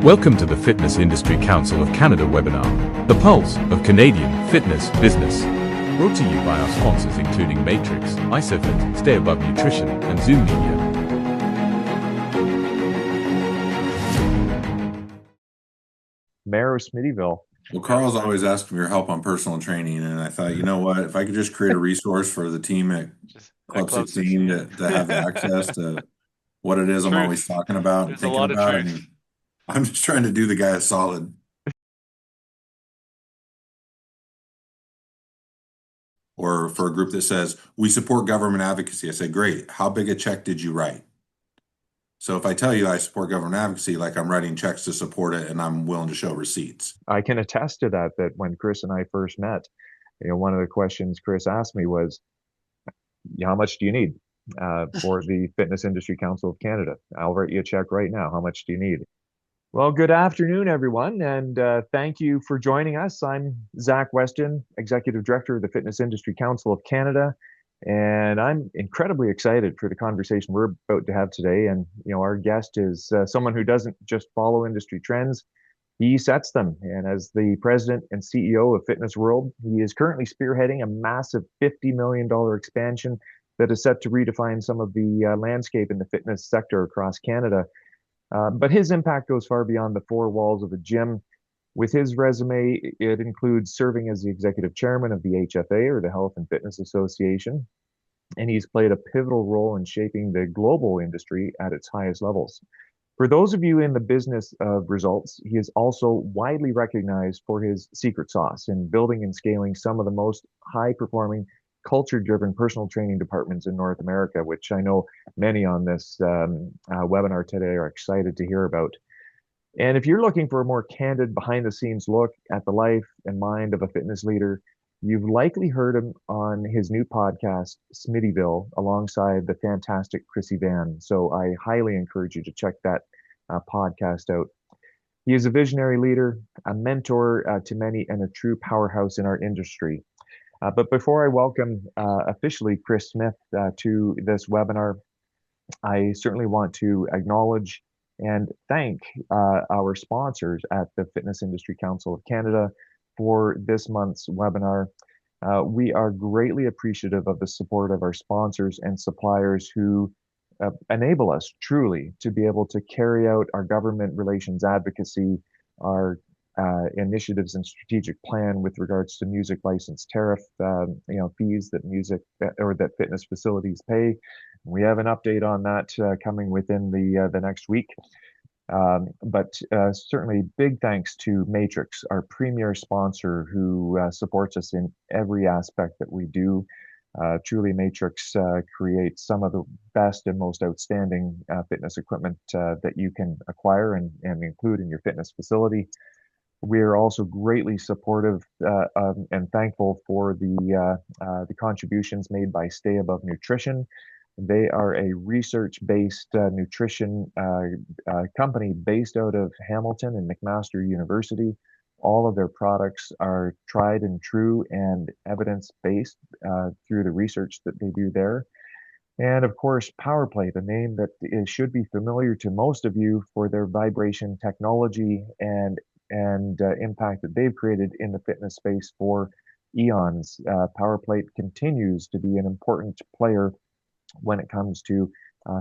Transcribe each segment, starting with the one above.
Welcome to the Fitness Industry Council of Canada webinar, the pulse of Canadian fitness business. Brought to you by our sponsors including Matrix, ISOFIT, Stay Above Nutrition, and Zoom Media. Mayor of Smittyville. Well, Carl's always asking for your help on personal training, and I thought, you know what, if I could just create a resource for the team at Club 16 to have the access to what it is I'm always talking about and thinking about. I mean, I'm just trying to do the guy a solid. Or for a group that says, we support government advocacy, I say, great, how big a check did you write? So if I tell you I support government advocacy, like I'm writing checks to support it and I'm willing to show receipts. I can attest to that when Chris and I first met, one of the questions Chris asked me was, how much do you need for the Fitness Industry Council of Canada? I'll write you a check right now. How much do you need? Well, good afternoon, everyone, and thank you for joining us. I'm Zach Weston, Executive Director of the Fitness Industry Council of Canada, and I'm incredibly excited for the conversation we're about to have today. And our guest is someone who doesn't just follow industry trends, he sets them. And as the president and CEO of Fitness World, he is currently spearheading a massive $50 million expansion that is set to redefine some of the landscape in the fitness sector across Canada. But his impact goes far beyond the four walls of a gym. With his resume, it includes serving as the executive chairman of the HFA, or the Health and Fitness Association, and he's played a pivotal role in shaping the global industry at its highest levels. For those of you in the business of results, he is also widely recognized for his secret sauce in building and scaling some of the most high-performing, culture-driven personal training departments in North America, which I know many on this webinar today are excited to hear about. And if you're looking for a more candid behind-the-scenes look at the life and mind of a fitness leader, you've likely heard him on his new podcast, Smittyville, alongside the fantastic Chrissy Van. So I highly encourage you to check that podcast out. He is a visionary leader, a mentor to many, and a true powerhouse in our industry. But before I welcome officially Chris Smith to this webinar, I certainly want to acknowledge and thank our sponsors at the Fitness Industry Council of Canada for this month's webinar. We are greatly appreciative of the support of our sponsors and suppliers who enable us truly to be able to carry out our government relations advocacy, our initiatives and strategic plan with regards to music license tariff, fees that that fitness facilities pay. We have an update on that coming within the next week. But certainly big thanks to Matrix, our premier sponsor, who supports us in every aspect that we do. Truly, Matrix creates some of the best and most outstanding fitness equipment that you can acquire and include in your fitness facility. We are also greatly supportive and thankful for the contributions made by Stay Above Nutrition. They are a research-based nutrition company based out of Hamilton and McMaster University. All of their products are tried and true and evidence-based through the research that they do there. And of course, PowerPlate, a name that should be familiar to most of you for their vibration technology and impact that they've created in the fitness space for eons. PowerPlate continues to be an important player when it comes to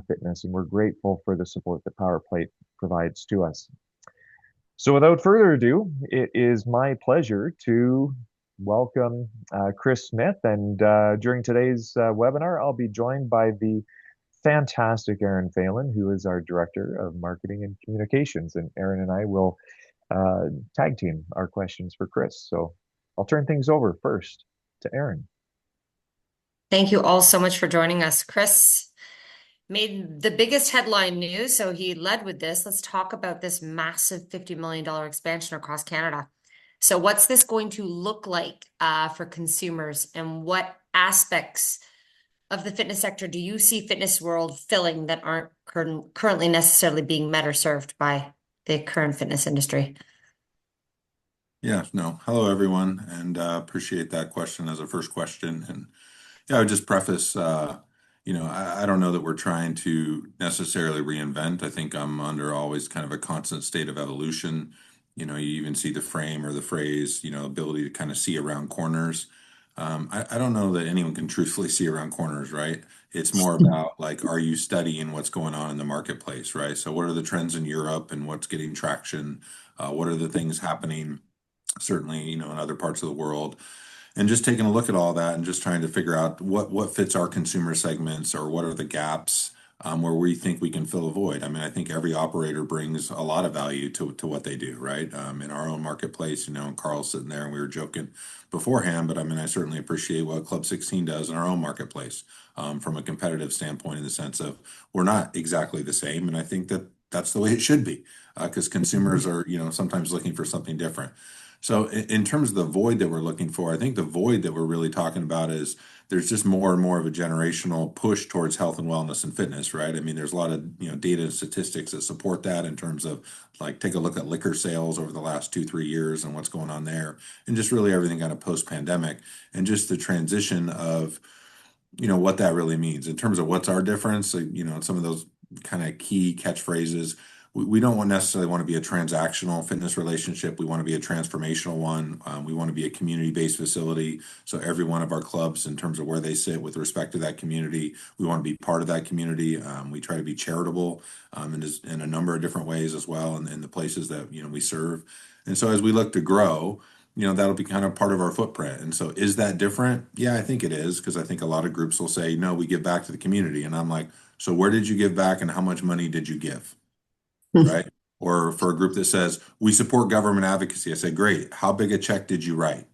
fitness, and we're grateful for the support that PowerPlate provides to us. So without further ado, it is my pleasure to welcome Chris Smith, and during today's webinar, I'll be joined by the fantastic Aaron Phelan, who is our Director of Marketing and Communications, and Aaron and I will tag team our questions for Chris. So I'll turn things over first to Aaron. Thank you all so much for joining us. Chris made the biggest headline news, so he led with this. Let's talk about this massive $50 million expansion across Canada. So what's this going to look like for consumers, and what aspects of the fitness sector do you see Fitness World filling that aren't currently necessarily being met or served by the current fitness industry? Yeah, no. Hello, everyone, and appreciate that question as a first question. And yeah, I would just preface, I don't know that we're trying to necessarily reinvent. I think I'm under always kind of a constant state of evolution. You even see the frame or the phrase, ability to kind of see around corners. I don't know that anyone can truthfully see around corners, right? It's more about like, are you studying what's going on in the marketplace, right? So what are the trends in Europe and what's getting traction? What are the things happening, certainly, in other parts of the world? And just taking a look at all that and just trying to figure out what fits our consumer segments or what are the gaps where we think we can fill a void. I mean, I think every operator brings a lot of value to what they do, right? In our own marketplace, and Carl's sitting there and we were joking beforehand, but I mean, I certainly appreciate what Club 16 does in our own marketplace from a competitive standpoint, in the sense of we're not exactly the same. And I think that that's the way it should be, because consumers are, sometimes looking for something different. So in terms of the void that we're looking for, I think the void that we're really talking about is there's just more and more of a generational push towards health and wellness and fitness, right? I mean, there's a lot of, data and statistics that support that, in terms of like, take a look at liquor sales over the last 2-3 years and what's going on there, and just really everything kind of post-pandemic, and just the transition of, what that really means in terms of what's our difference. Some of those kind of key catchphrases. We don't necessarily want to be a transactional fitness relationship. We want to be a transformational one. We want to be a community-based facility. So every one of our clubs, in terms of where they sit with respect to that community, we want to be part of that community. We try to be charitable in a number of different ways as well, in the places that we serve. And so as we look to grow, that'll be kind of part of our footprint. And so is that different? Yeah, I think it is, because I think a lot of groups will say, no, we give back to the community. And I'm like, so where did you give back and how much money did you give? Right? Or for a group that says, we support government advocacy, I say, great. How big a check did you write?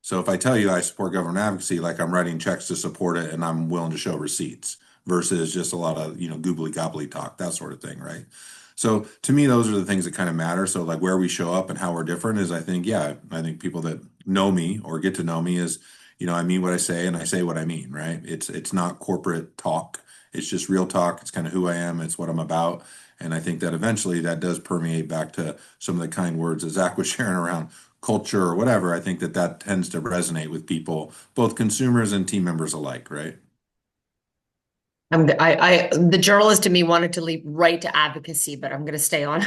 So if I tell you I support government advocacy, like I'm writing checks to support it and I'm willing to show receipts, versus just a lot of, goobly gobbly talk, that sort of thing, right? So to me, those are the things that kind of matter. So like where we show up and how we're different is, I think people that know me or get to know me is, I mean what I say and I say what I mean, right? It's not corporate talk. It's just real talk. It's kind of who I am. It's what I'm about. And I think that eventually that does permeate back to some of the kind words that Zach was sharing around culture or whatever. I think that tends to resonate with people, both consumers and team members alike, right? The journalist in me wanted to leap right to advocacy, but I'm going to stay on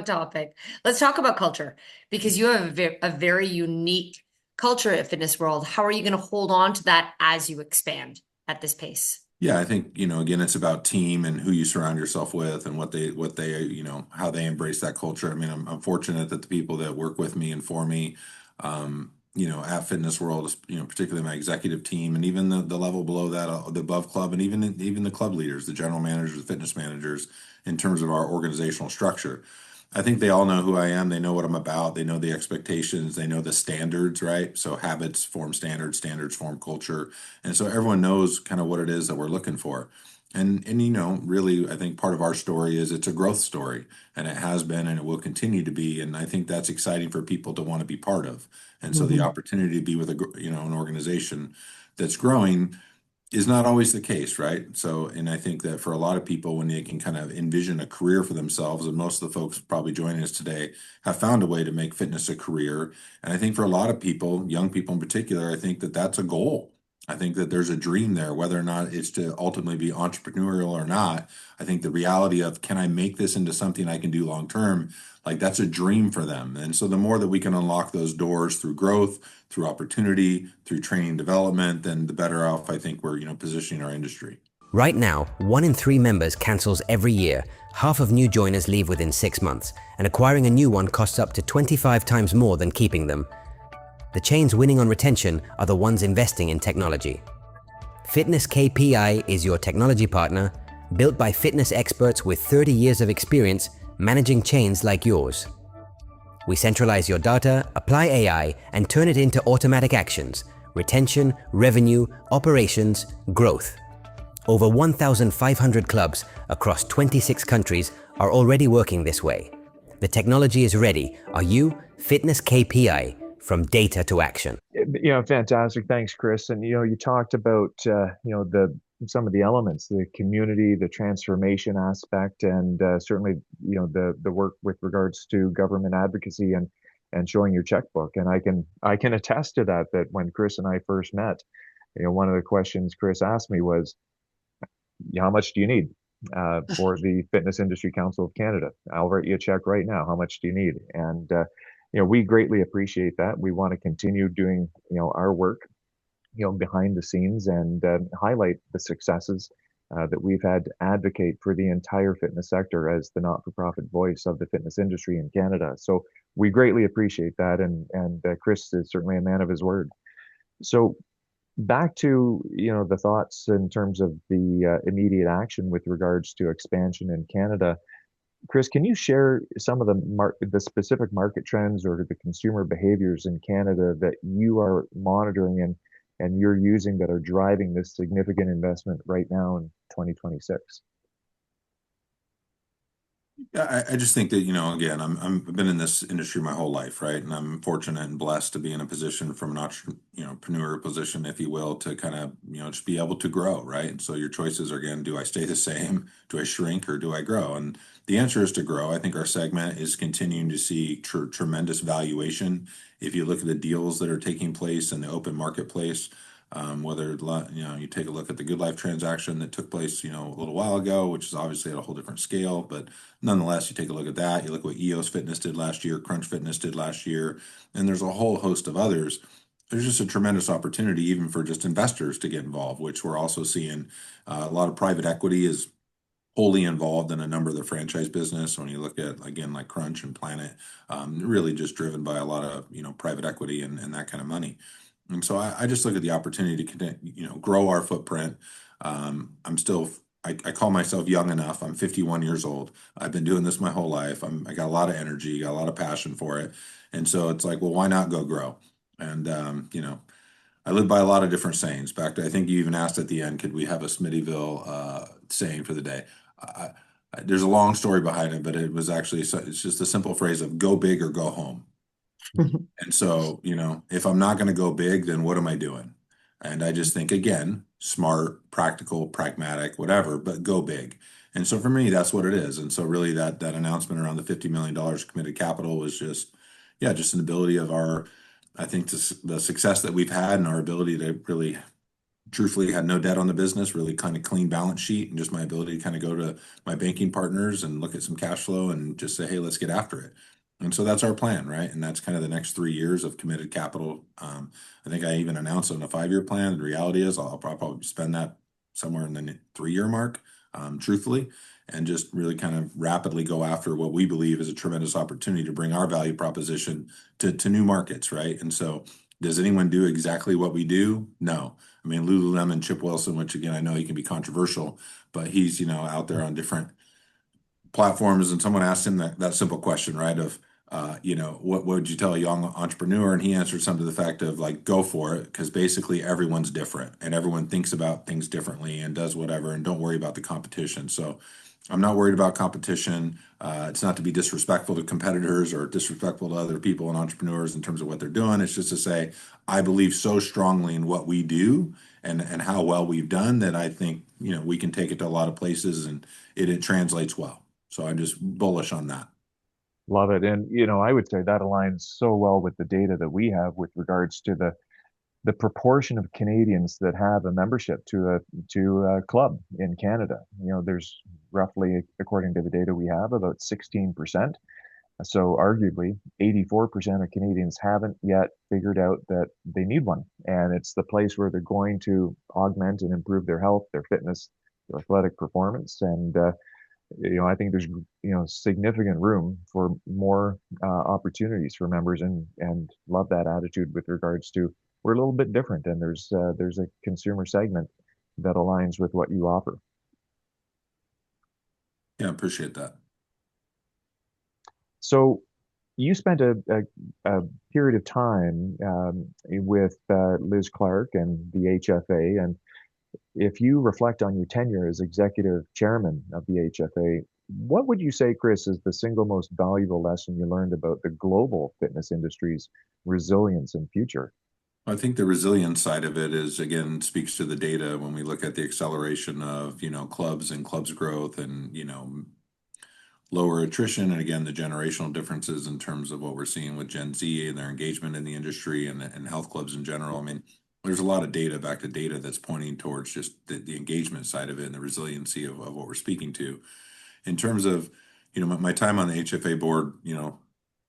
topic. Let's talk about culture, because you have a very unique culture at Fitness World. How are you going to hold on to that as you expand at this pace? Yeah, I think, again, it's about team and who you surround yourself with and what they, how they embrace that culture. I mean, I'm fortunate that the people that work with me and for me, at Fitness World, particularly my executive team, and even the level below that, the above club, and even the club leaders, the general managers, the fitness managers, in terms of our organizational structure. I think they all know who I am. They know what I'm about. They know the expectations. They know the standards, right? So habits form standards, standards form culture. And so everyone knows kind of what it is that we're looking for. And really, I think part of our story is it's a growth story, and it has been, and it will continue to be. And I think that's exciting for people to want to be part of. And so the opportunity to be with an organization that's growing is not always the case, right? So, and I think that for a lot of people, when they can kind of envision a career for themselves, and most of the folks probably joining us today have found a way to make fitness a career. And I think for a lot of people, young people in particular, I think that that's a goal. I think that there's a dream there, whether or not it's to ultimately be entrepreneurial or not. I think the reality of, can I make this into something I can do long term? Like, that's a dream for them. And so the more that we can unlock those doors through growth, through opportunity, through training and development, then the better off I think we're, positioning our industry. Right now, 1 in 3 members cancels every year. Half of new joiners leave within 6 months, and acquiring a new one costs up to 25 times more than keeping them. The chains winning on retention are the ones investing in technology. Fitness KPI is your technology partner, built by fitness experts with 30 years of experience managing chains like yours. We centralize your data, apply AI, and turn it into automatic actions: retention, revenue, operations, growth. Over 1,500 clubs across 26 countries are already working this way. The technology is ready. Are you? Fitness KPI, from data to action. Fantastic. Thanks, Chris. And, you talked about, some of the elements, the community, the transformation aspect, and certainly, the work with regards to government advocacy and showing your checkbook. And I can attest to that when Chris and I first met, one of the questions Chris asked me was, how much do you need for the Fitness Industry Council of Canada? I'll write you a check right now. How much do you need? And we greatly appreciate that. We want to continue doing our work behind the scenes and highlight the successes that we've had to advocate for the entire fitness sector as the not-for-profit voice of the fitness industry in Canada. So we greatly appreciate that, and Chris is certainly a man of his word. So back to the thoughts in terms of the immediate action with regards to expansion in Canada. Chris, can you share some of the specific market trends or the consumer behaviors in Canada that you are monitoring and you're using that are driving this significant investment right now in 2026? Yeah, I just think that, again, I've been in this industry my whole life, right? And I'm fortunate and blessed to be in a position from an entrepreneur position, if you will, to kind of, just be able to grow, right? And so your choices are, again, do I stay the same? Do I shrink, or do I grow? And the answer is to grow. I think our segment is continuing to see tremendous valuation. If you look at the deals that are taking place in the open marketplace, whether you take a look at the Good Life transaction that took place a little while ago, which is obviously at a whole different scale, but nonetheless, you take a look at that, you look what EOS Fitness did last year, Crunch Fitness did last year, and there's a whole host of others. There's just a tremendous opportunity even for just investors to get involved, which we're also seeing. A lot of private equity is wholly involved in a number of the franchise business. When you look at, again, like Crunch and Planet, really just driven by a lot of private equity and that kind of money. And so I just look at the opportunity to continue, grow our footprint. I call myself young enough. I'm 51 years old. I've been doing this my whole life. I got a lot of energy, got a lot of passion for it. And so it's like, well, why not go grow? And, I live by a lot of different sayings. Back to, I think you even asked at the end, could we have a Smittyville saying for the day? There's a long story behind it, but it's just a simple phrase of go big or go home. And so, if I'm not going to go big, then what am I doing? And I just think, again, smart, practical, pragmatic, whatever, but go big. And so for me, that's what it is. And so really that announcement around the $50 million committed capital was just an ability of I think the success that we've had and our ability to really truthfully had no debt on the business, really kind of clean balance sheet, and just my ability to kind of go to my banking partners and look at some cash flow and just say, hey, let's get after it. And so that's our plan, right? And that's kind of the next 3 years of committed capital. I think I even announced on a 5-year plan. The reality is I'll probably spend that somewhere in the 3-year mark, truthfully, and just really kind of rapidly go after what we believe is a tremendous opportunity to bring our value proposition to new markets, right? And so does anyone do exactly what we do? No. I mean, Lululemon, Chip Wilson, which again, I know he can be controversial, but he's, out there on different platforms, and someone asked him that simple question, right? Of, what would you tell a young entrepreneur? And he answered something to the fact of like, go for it, because basically everyone's different and everyone thinks about things differently and does whatever, and don't worry about the competition. So I'm not worried about competition. It's not to be disrespectful to competitors or disrespectful to other people and entrepreneurs in terms of what they're doing. It's just to say, I believe so strongly in what we do and how well we've done that I think, we can take it to a lot of places, and it translates well. So I'm just bullish on that. Love it. And, I would say that aligns so well with the data that we have with regards to the proportion of Canadians that have a membership to a club in Canada. There's roughly, according to the data we have, about 16%. So arguably 84% of Canadians haven't yet figured out that they need one. And it's the place where they're going to augment and improve their health, their fitness, their athletic performance. And, I think there's, significant room for more opportunities for members, and love that attitude with regards to we're a little bit different, and there's a consumer segment that aligns with what you offer. Yeah, appreciate that. So you spent a period of time with Liz Clark and the HFA, and if you reflect on your tenure as executive chairman of the HFA, what would you say, Chris, is the single most valuable lesson you learned about the global fitness industry's resilience and future? I think the resilience side of it is, again, speaks to the data when we look at the acceleration of, clubs and clubs growth and, lower attrition. And again, the generational differences in terms of what we're seeing with Gen Z and their engagement in the industry and health clubs in general. I mean, there's a lot of data, back to data, that's pointing towards just the engagement side of it and the resiliency of what we're speaking to. In terms of, my time on the HFA board,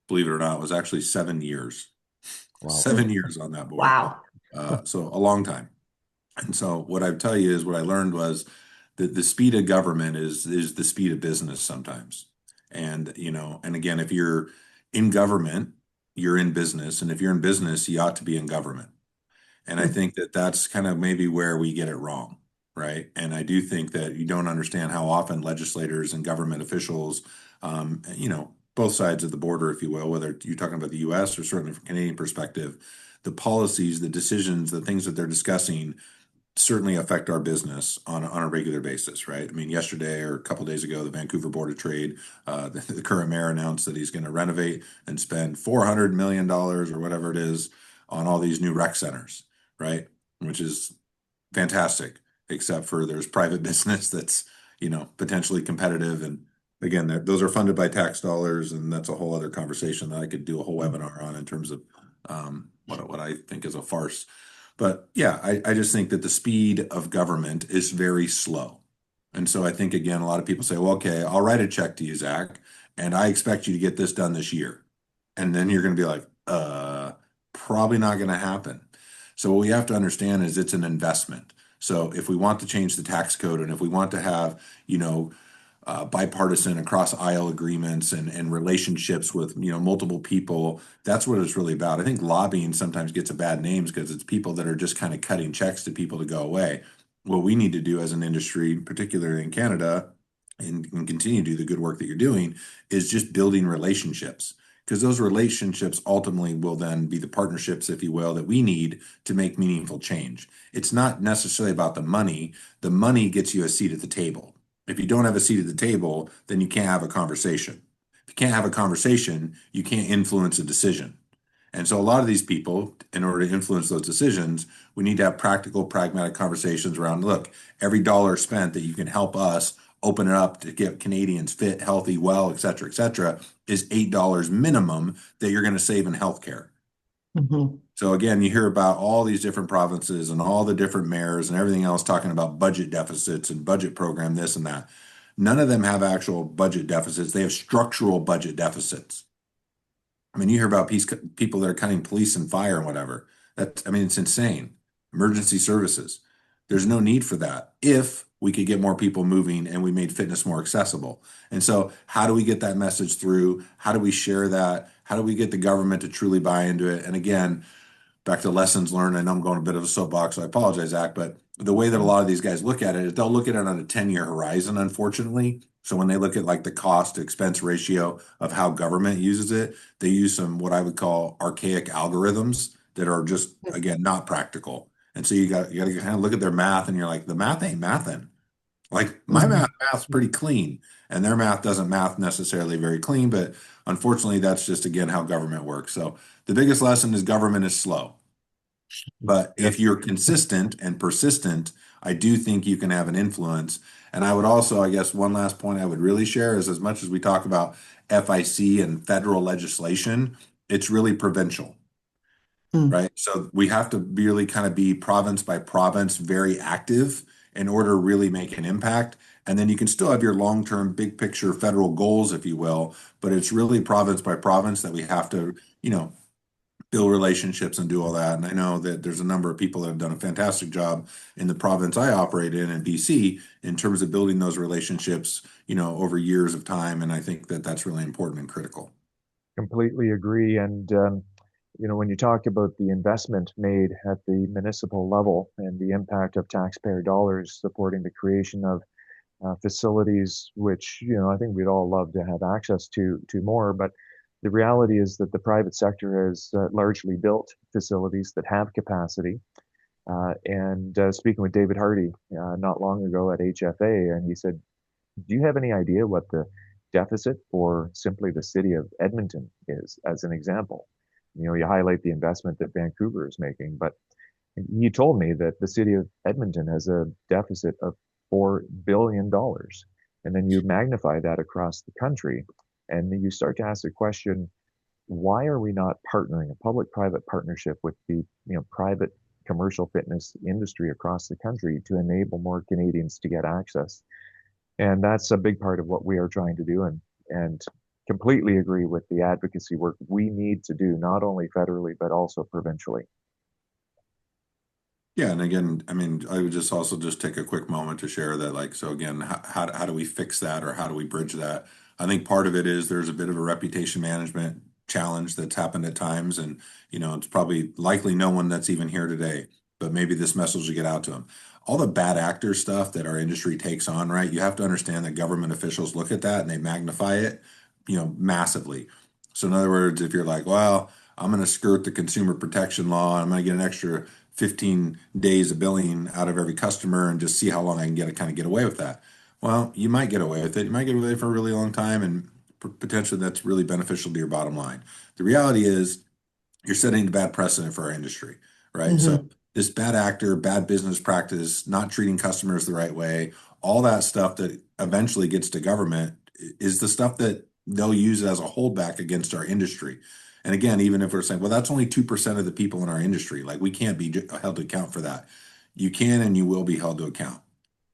believe it or not, was actually 7 years. Wow. 7 years on that board. Wow. So a long time. And so what I tell you is, what I learned was that the speed of government is the speed of business sometimes. And, and again, if you're in government, you're in business. And if you're in business, you ought to be in government. And I think that that's kind of maybe where we get it wrong, right? And I do think that you don't understand how often legislators and government officials, both sides of the border, if you will, whether you're talking about the US or certainly from a Canadian perspective, the policies, the decisions, the things that they're discussing certainly affect our business on a regular basis, right? I mean, yesterday or a couple of days ago, the Vancouver Board of Trade, the current mayor announced that he's going to renovate and spend $400 million or whatever it is on all these new rec centers, right? Which is fantastic, except for there's private business that's, potentially competitive. And again, those are funded by tax dollars, and that's a whole other conversation that I could do a whole webinar on in terms of what I think is a farce. But yeah, I just think that the speed of government is very slow. And so I think, again, a lot of people say, well, okay, I'll write a check to you, Zach, and I expect you to get this done this year. And then you're going to be like, probably not going to happen. So what we have to understand is it's an investment. So if we want to change the tax code, and if we want to have, bipartisan across aisle agreements and relationships with, multiple people, that's what it's really about. I think lobbying sometimes gets a bad name because it's people that are just kind of cutting checks to people to go away. What we need to do as an industry, particularly in Canada, and continue to do the good work that you're doing, is just building relationships, because those relationships ultimately will then be the partnerships, if you will, that we need to make meaningful change. It's not necessarily about the money. The money gets you a seat at the table. If you don't have a seat at the table, then you can't have a conversation. If you can't have a conversation, you can't influence a decision. And so a lot of these people, in order to influence those decisions, we need to have practical, pragmatic conversations around, look, every dollar spent that you can help us open it up to get Canadians fit, healthy, well, et cetera, is $8 minimum that you're going to save in healthcare. So again, you hear about all these different provinces and all the different mayors and everything else talking about budget deficits and budget program, this and that. None of them have actual budget deficits. They have structural budget deficits. I mean, you hear about people that are cutting police and fire and whatever. It's insane. Emergency services. There's no need for that if we could get more people moving and we made fitness more accessible. And so how do we get that message through? How do we share that? How do we get the government to truly buy into it? And again, back to lessons learned. I know I'm going a bit of a soapbox, so I apologize, Zach, but the way that a lot of these guys look at it is they'll look at it on a 10-year horizon, unfortunately. So when they look at like the cost to expense ratio of how government uses it, they use some what I would call archaic algorithms that are just, again, not practical. And so you got to kind of look at their math, and you're like, the math ain't mathin'. Like my math's pretty clean, and their math doesn't math necessarily very clean, but unfortunately, that's just, again, how government works. So the biggest lesson is government is slow. But if you're consistent and persistent, I do think you can have an influence. And I would also, I guess, one last point I would really share is, as much as we talk about FIC and federal legislation, it's really provincial. Right. So we have to really kind of be province by province, very active in order to really make an impact. And then you can still have your long-term big picture federal goals, if you will, but it's really province by province that we have to, build relationships and do all that. And I know that there's a number of people that have done a fantastic job in the province I operate in BC, in terms of building those relationships, over years of time. And I think that that's really important and critical. Completely agree. And, when you talk about the investment made at the municipal level and the impact of taxpayer dollars supporting the creation of facilities, which, I think we'd all love to have access to more, but the reality is that the private sector has largely built facilities that have capacity. And speaking with David Hardy not long ago at HFA, and he said, do you have any idea what the deficit for simply the city of Edmonton is, as an example? You highlight the investment that Vancouver is making, but he told me that the city of Edmonton has a deficit of $4 billion. And then you magnify that across the country, and then you start to ask the question, why are we not partnering, a public-private partnership with the private commercial fitness industry across the country to enable more Canadians to get access. And that's a big part of what we are trying to do, and completely agree with the advocacy work we need to do, not only federally, but also provincially. Yeah, and again, I mean, I would just also just take a quick moment to share that, like, so again, how do we fix that, or how do we bridge that? I think part of it is there's a bit of a reputation management challenge that's happened at times, and it's probably likely no one that's even here today, but maybe this message will get out to them. All the bad actor stuff that our industry takes on, right? You have to understand that government officials look at that and they magnify it, massively. So in other words, if you're like, well, I'm going to skirt the consumer protection law, I'm going to get an extra 15 days of billing out of every customer and just see how long I can get away with that. Well, you might get away with it. You might get away with it for a really long time, and potentially that's really beneficial to your bottom line. The reality is you're setting the bad precedent for our industry, right? Mm-hmm. So this bad actor, bad business practice, not treating customers the right way, all that stuff that eventually gets to government is the stuff that they'll use as a holdback against our industry. And again, even if we're saying, well, that's only 2% of the people in our industry, like we can't be held to account for that. You can and you will be held to account.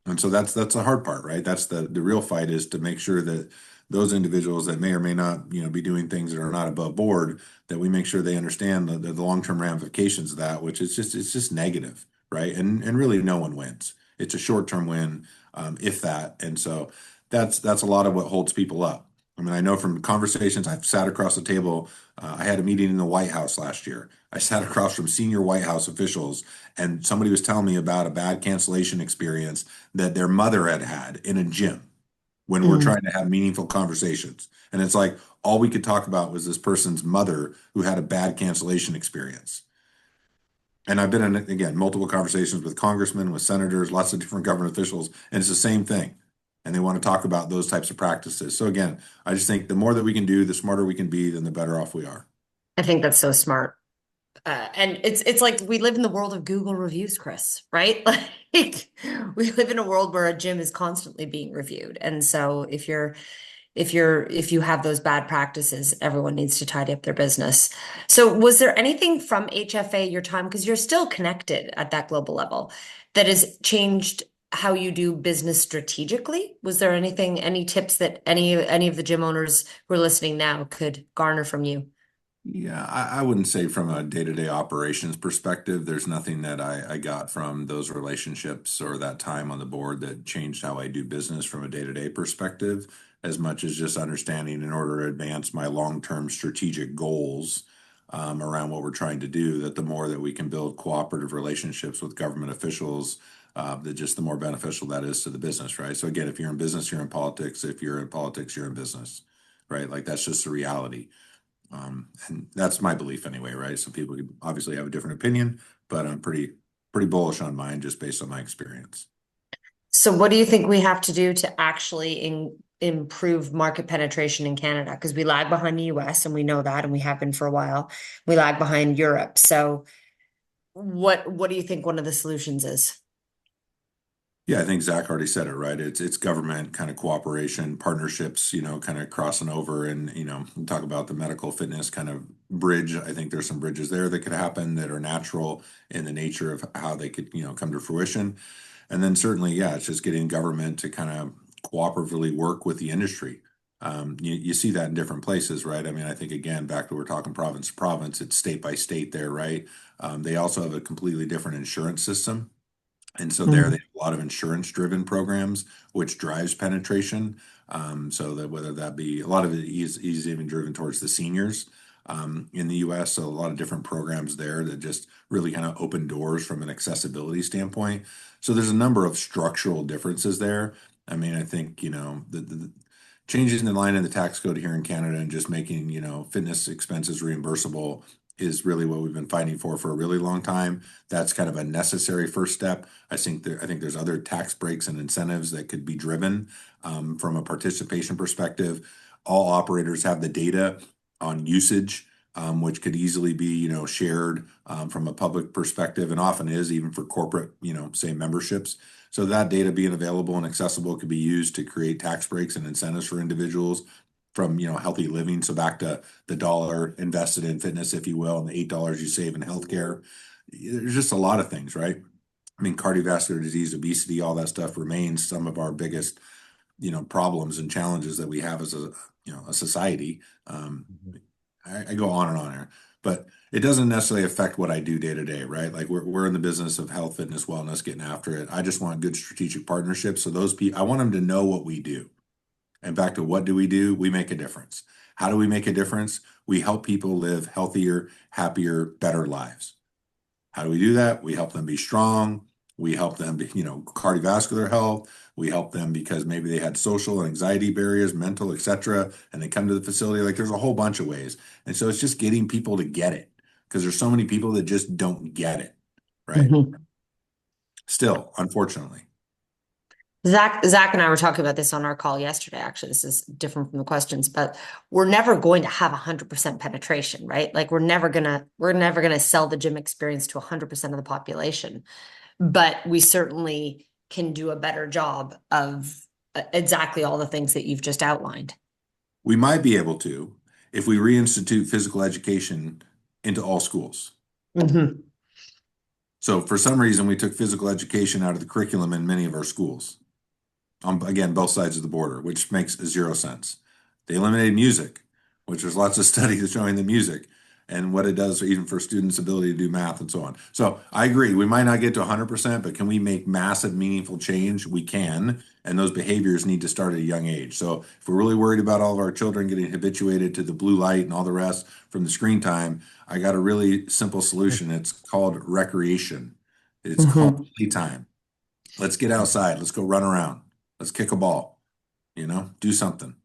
And so that's the hard part, right? That's the real fight, is to make sure that those individuals that may or may not, be doing things that are not above board, that we make sure they understand the long-term ramifications of that, which is it's just negative, right? And really no one wins. It's a short-term win, if that. And so that's a lot of what holds people up. I mean, I know from conversations, I've sat across the table. I had a meeting in the White House last year. I sat across from senior White House officials, and somebody was telling me about a bad cancellation experience that their mother had in a gym when we're trying to have meaningful conversations. And it's like, all we could talk about was this person's mother who had a bad cancellation experience. And I've been in, again, multiple conversations with congressmen, with senators, lots of different government officials, and it's the same thing. And they want to talk about those types of practices. So again, I just think the more that we can do, the smarter we can be, then the better off we are. I think that's so smart. And it's like we live in the world of Google reviews, Chris, right? Like we live in a world where a gym is constantly being reviewed. And so if you have those bad practices, everyone needs to tidy up their business. So was there anything from HFA, your time, because you're still connected at that global level, that has changed how you do business strategically? Was there any tips that any of the gym owners who are listening now could garner from you? Yeah, I wouldn't say from a day-to-day operations perspective, there's nothing that I got from those relationships or that time on the board that changed how I do business from a day-to-day perspective, as much as just understanding, in order to advance my long-term strategic goals around what we're trying to do, that the more that we can build cooperative relationships with government officials, that just the more beneficial that is to the business, right? So again, if you're in business, you're in politics. If you're in politics, you're in business, right? Like that's just the reality. And that's my belief anyway, right? Some people could obviously have a different opinion, but I'm pretty bullish on mine just based on my experience. So what do you think we have to do to actually improve market penetration in Canada? Because we lag behind the US, and we know that, and we have been for a while. We lag behind Europe. So what do you think one of the solutions is? Yeah, I think Zach already said it, right? It's government kind of cooperation, partnerships, kind of crossing over, and, we talk about the medical fitness kind of bridge. I think there's some bridges there that could happen that are natural in the nature of how they could, come to fruition. And then certainly, yeah, it's just getting government to kind of cooperatively work with the industry. You see that in different places, right? I mean, I think, again, back to we're talking province to province, it's state by state there, right? They also have a completely different insurance system. And so there they have a lot of insurance-driven programs, which drives penetration. So that whether that be, a lot of it is even driven towards the seniors in the U.S. So a lot of different programs there that just really kind of open doors from an accessibility standpoint. So there's a number of structural differences there. I mean, I think, the changes in the line in the tax code here in Canada and just making, fitness expenses reimbursable is really what we've been fighting for a really long time. That's kind of a necessary first step. I think there's other tax breaks and incentives that could be driven from a participation perspective. All operators have the data on usage, which could easily be, shared from a public perspective, and often is even for corporate, say memberships. So that data being available and accessible could be used to create tax breaks and incentives for individuals from, healthy living. So back to the dollar invested in fitness, if you will, and the $8 you save in healthcare. There's just a lot of things, right? I mean, cardiovascular disease, obesity, all that stuff remains some of our biggest, problems and challenges that we have as a society. I go on and on here, but it doesn't necessarily affect what I do day to day, right? Like we're in the business of health, fitness, wellness, getting after it. I just want good strategic partnerships. So those people, I want them to know what we do. And back to what do? We make a difference. How do we make a difference? We help people live healthier, happier, better lives. How do we do that? We help them be strong. We help them be, cardiovascular health. We help them because maybe they had social and anxiety barriers, mental, etc. And they come to the facility. Like there's a whole bunch of ways. And so it's just getting people to get it because there's so many people that just don't get it, right? Still, unfortunately. Zach and I were talking about this on our call yesterday. Actually, this is different from the questions, but we're never going to have 100% penetration, right? Like we're never gonna sell the gym experience to 100% of the population, but we certainly can do a better job of exactly all the things that you've just outlined. We might be able to if we reinstitute physical education into all schools. So for some reason, we took physical education out of the curriculum in many of our schools. Again, both sides of the border, which makes zero sense. They eliminated music, which there's lots of studies showing the music and what it does even for students' ability to do math and so on. So I agree, we might not get to 100%, but can we make massive, meaningful change? We can, and those behaviors need to start at a young age. So if we're really worried about all of our children getting habituated to the blue light and all the rest from the screen time, I got a really simple solution. It's called recreation. It's called playtime. Let's get outside. Let's go run around. Let's kick a ball, do something.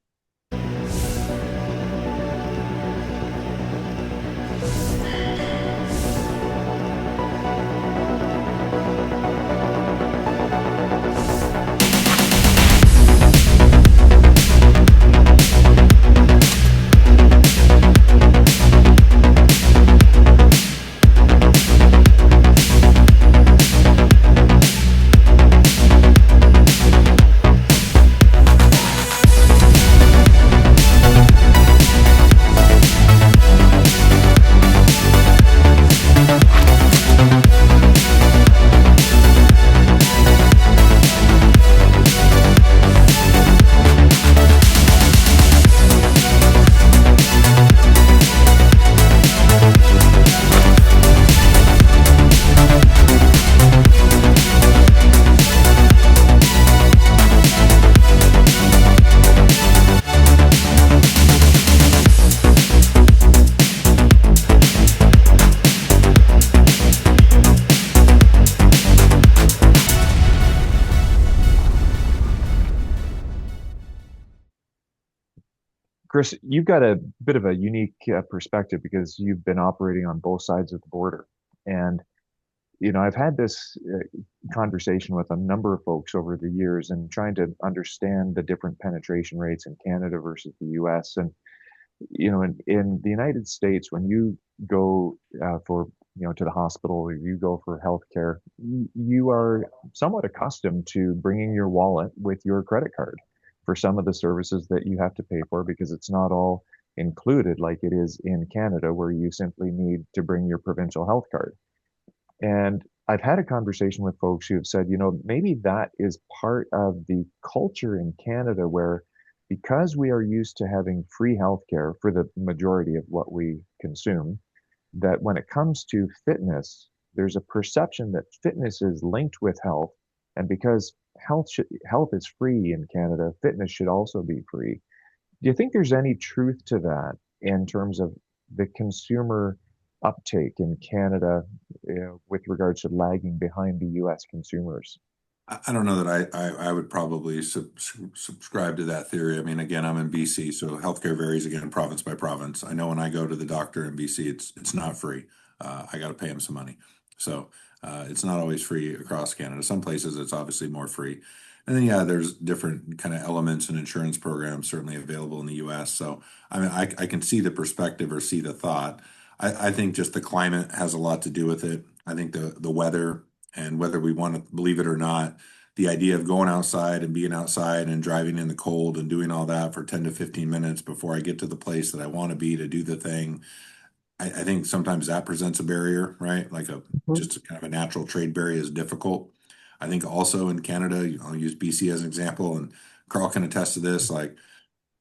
Chris, you've got a bit of a unique perspective because you've been operating on both sides of the border. And, I've had this conversation with a number of folks over the years and trying to understand the different penetration rates in Canada versus the US. And, in the United States, when you go to the hospital or you go for healthcare, you are somewhat accustomed to bringing your wallet with your credit card for some of the services that you have to pay for because it's not all included like it is in Canada, where you simply need to bring your provincial health card. And I've had a conversation with folks who have said, maybe that is part of the culture in Canada where, because we are used to having free healthcare for the majority of what we consume, that when it comes to fitness, there's a perception that fitness is linked with health. And because health is free in Canada, fitness should also be free. Do you think there's any truth to that in terms of the consumer uptake in Canada with regards to lagging behind the US consumers? I don't know that I would probably subscribe to that theory. I mean, again, I'm in BC, so healthcare varies again province by province. I know when I go to the doctor in BC, it's not free. I got to pay him some money. So it's not always free across Canada. Some places it's obviously more free. And then, yeah, there's different kind of elements and insurance programs certainly available in the US. So, I mean, I can see the perspective or see the thought. I think just the climate has a lot to do with it. I think the weather, and whether we want to believe it or not, the idea of going outside and being outside and driving in the cold and doing all that for 10 to 15 minutes before I get to the place that I want to be to do the thing, I think sometimes that presents a barrier, right? Like Mhm. just a kind of a natural trade barrier is difficult. I think also in Canada, I'll use BC as an example, and Carl can attest to this. Like,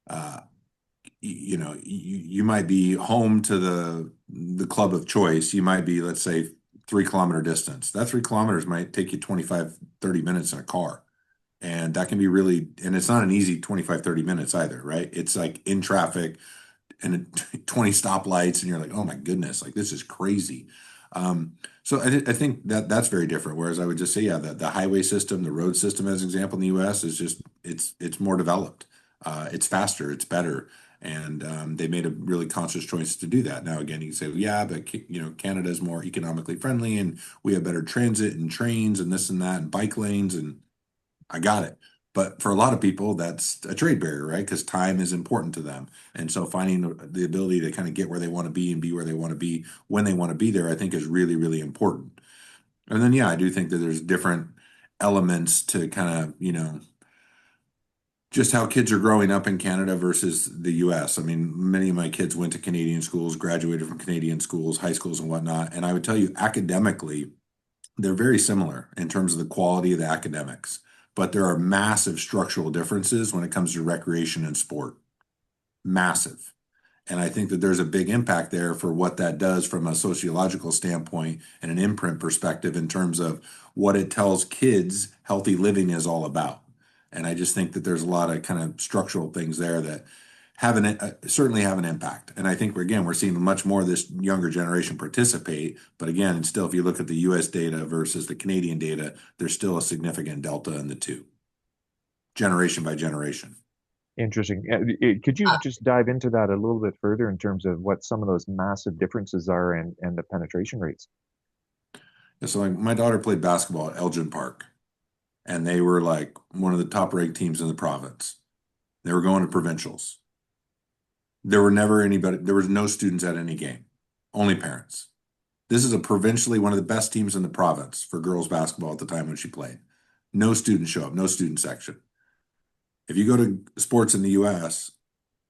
uh, you might be home to the club of choice. You might be, let's say, 3 kilometer distance. That 3 kilometers might take you 25, 30 minutes in a car. And that can be really, and it's not an easy 25, 30 minutes either, right? It's like in traffic and 20 stoplights, and you're like, oh my goodness, like this is crazy. So I think that that's very different. Whereas I would just say, yeah, the highway system, the road system, as an example, in the U.S. is just it's more developed. It's faster, it's better, and they made a really conscious choice to do that. Now, again, you can say, well, yeah, but Canada is more economically friendly, and we have better transit and trains and this and that and bike lanes, and I got it. But for a lot of people, that's a trade barrier, right? Because time is important to them. And so finding the ability to kind of get where they want to be and be where they want to be when they want to be there, I think is really, really important. And then, yeah, I do think that there's different elements to kind of, just how kids are growing up in Canada versus the US. I mean, many of my kids went to Canadian schools, graduated from Canadian schools, high schools, and whatnot. And I would tell you, academically, they're very similar in terms of the quality of the academics, but there are massive structural differences when it comes to recreation and sport. Massive. And I think that there's a big impact there for what that does from a sociological standpoint and an imprint perspective in terms of what it tells kids healthy living is all about. And I just think that there's a lot of kind of structural things there that certainly have an impact. And I think we're seeing much more of this younger generation participate. But again, still, if you look at the US data versus the Canadian data, there's still a significant delta in the two, generation by generation. Interesting. Could you just dive into that a little bit further in terms of what some of those massive differences are and the penetration rates? Yeah, so like my daughter played basketball at Elgin Park, and they were like one of the top ranked teams in the province. They were going to provincials. There was no students at any game, only parents. This is a provincially one of the best teams in the province for girls basketball at the time when she played. No students show up, no student section. If you go to sports in the US,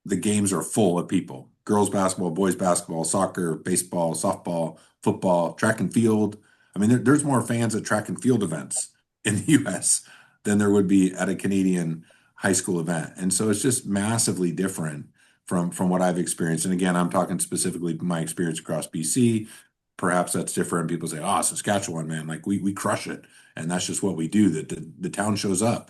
the games are full of people. Girls basketball, boys basketball, soccer, baseball, softball, football, track and field. I mean, there's more fans at track and field events in the US than there would be at a Canadian high school event. And so it's just massively different from what I've experienced. And again, I'm talking specifically my experience across BC. Perhaps that's different. People say, oh, Saskatchewan, man, like we crush it. And that's just what we do. That the town shows up.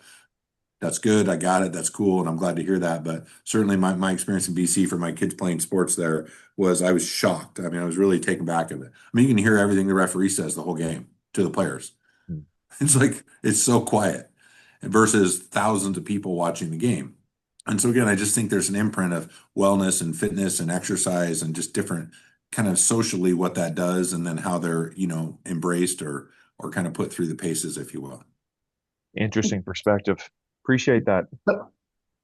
That's good. I got it. That's cool. And I'm glad to hear that. But certainly my experience in BC for my kids playing sports there was I was shocked. I mean, I was really taken back of it. I mean, you can hear everything the referee says the whole game to the players. Hmm. It's like, it's so quiet versus thousands of people watching the game. And so again, I just think there's an imprint of wellness and fitness and exercise and just different kind of socially what that does and then how they're, embraced or kind of put through the paces, if you will. Interesting perspective. Appreciate that. But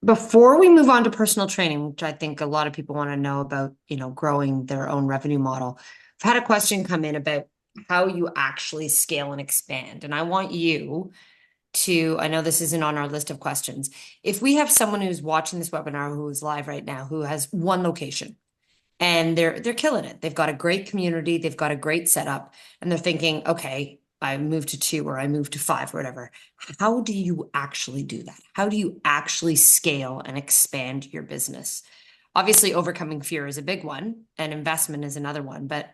before we move on to personal training, which I think a lot of people want to know about, growing their own revenue model, I've had a question come in about how you actually scale and expand. And I want you to, I know this isn't on our list of questions. If we have someone who's watching this webinar who is live right now, who has one location and they're killing it. They've got a great community, they've got a great setup, and they're thinking, okay, I moved to 2 or I moved to 5 or whatever. How do you actually do that? How do you actually scale and expand your business? Obviously, overcoming fear is a big one, and investment is another one. But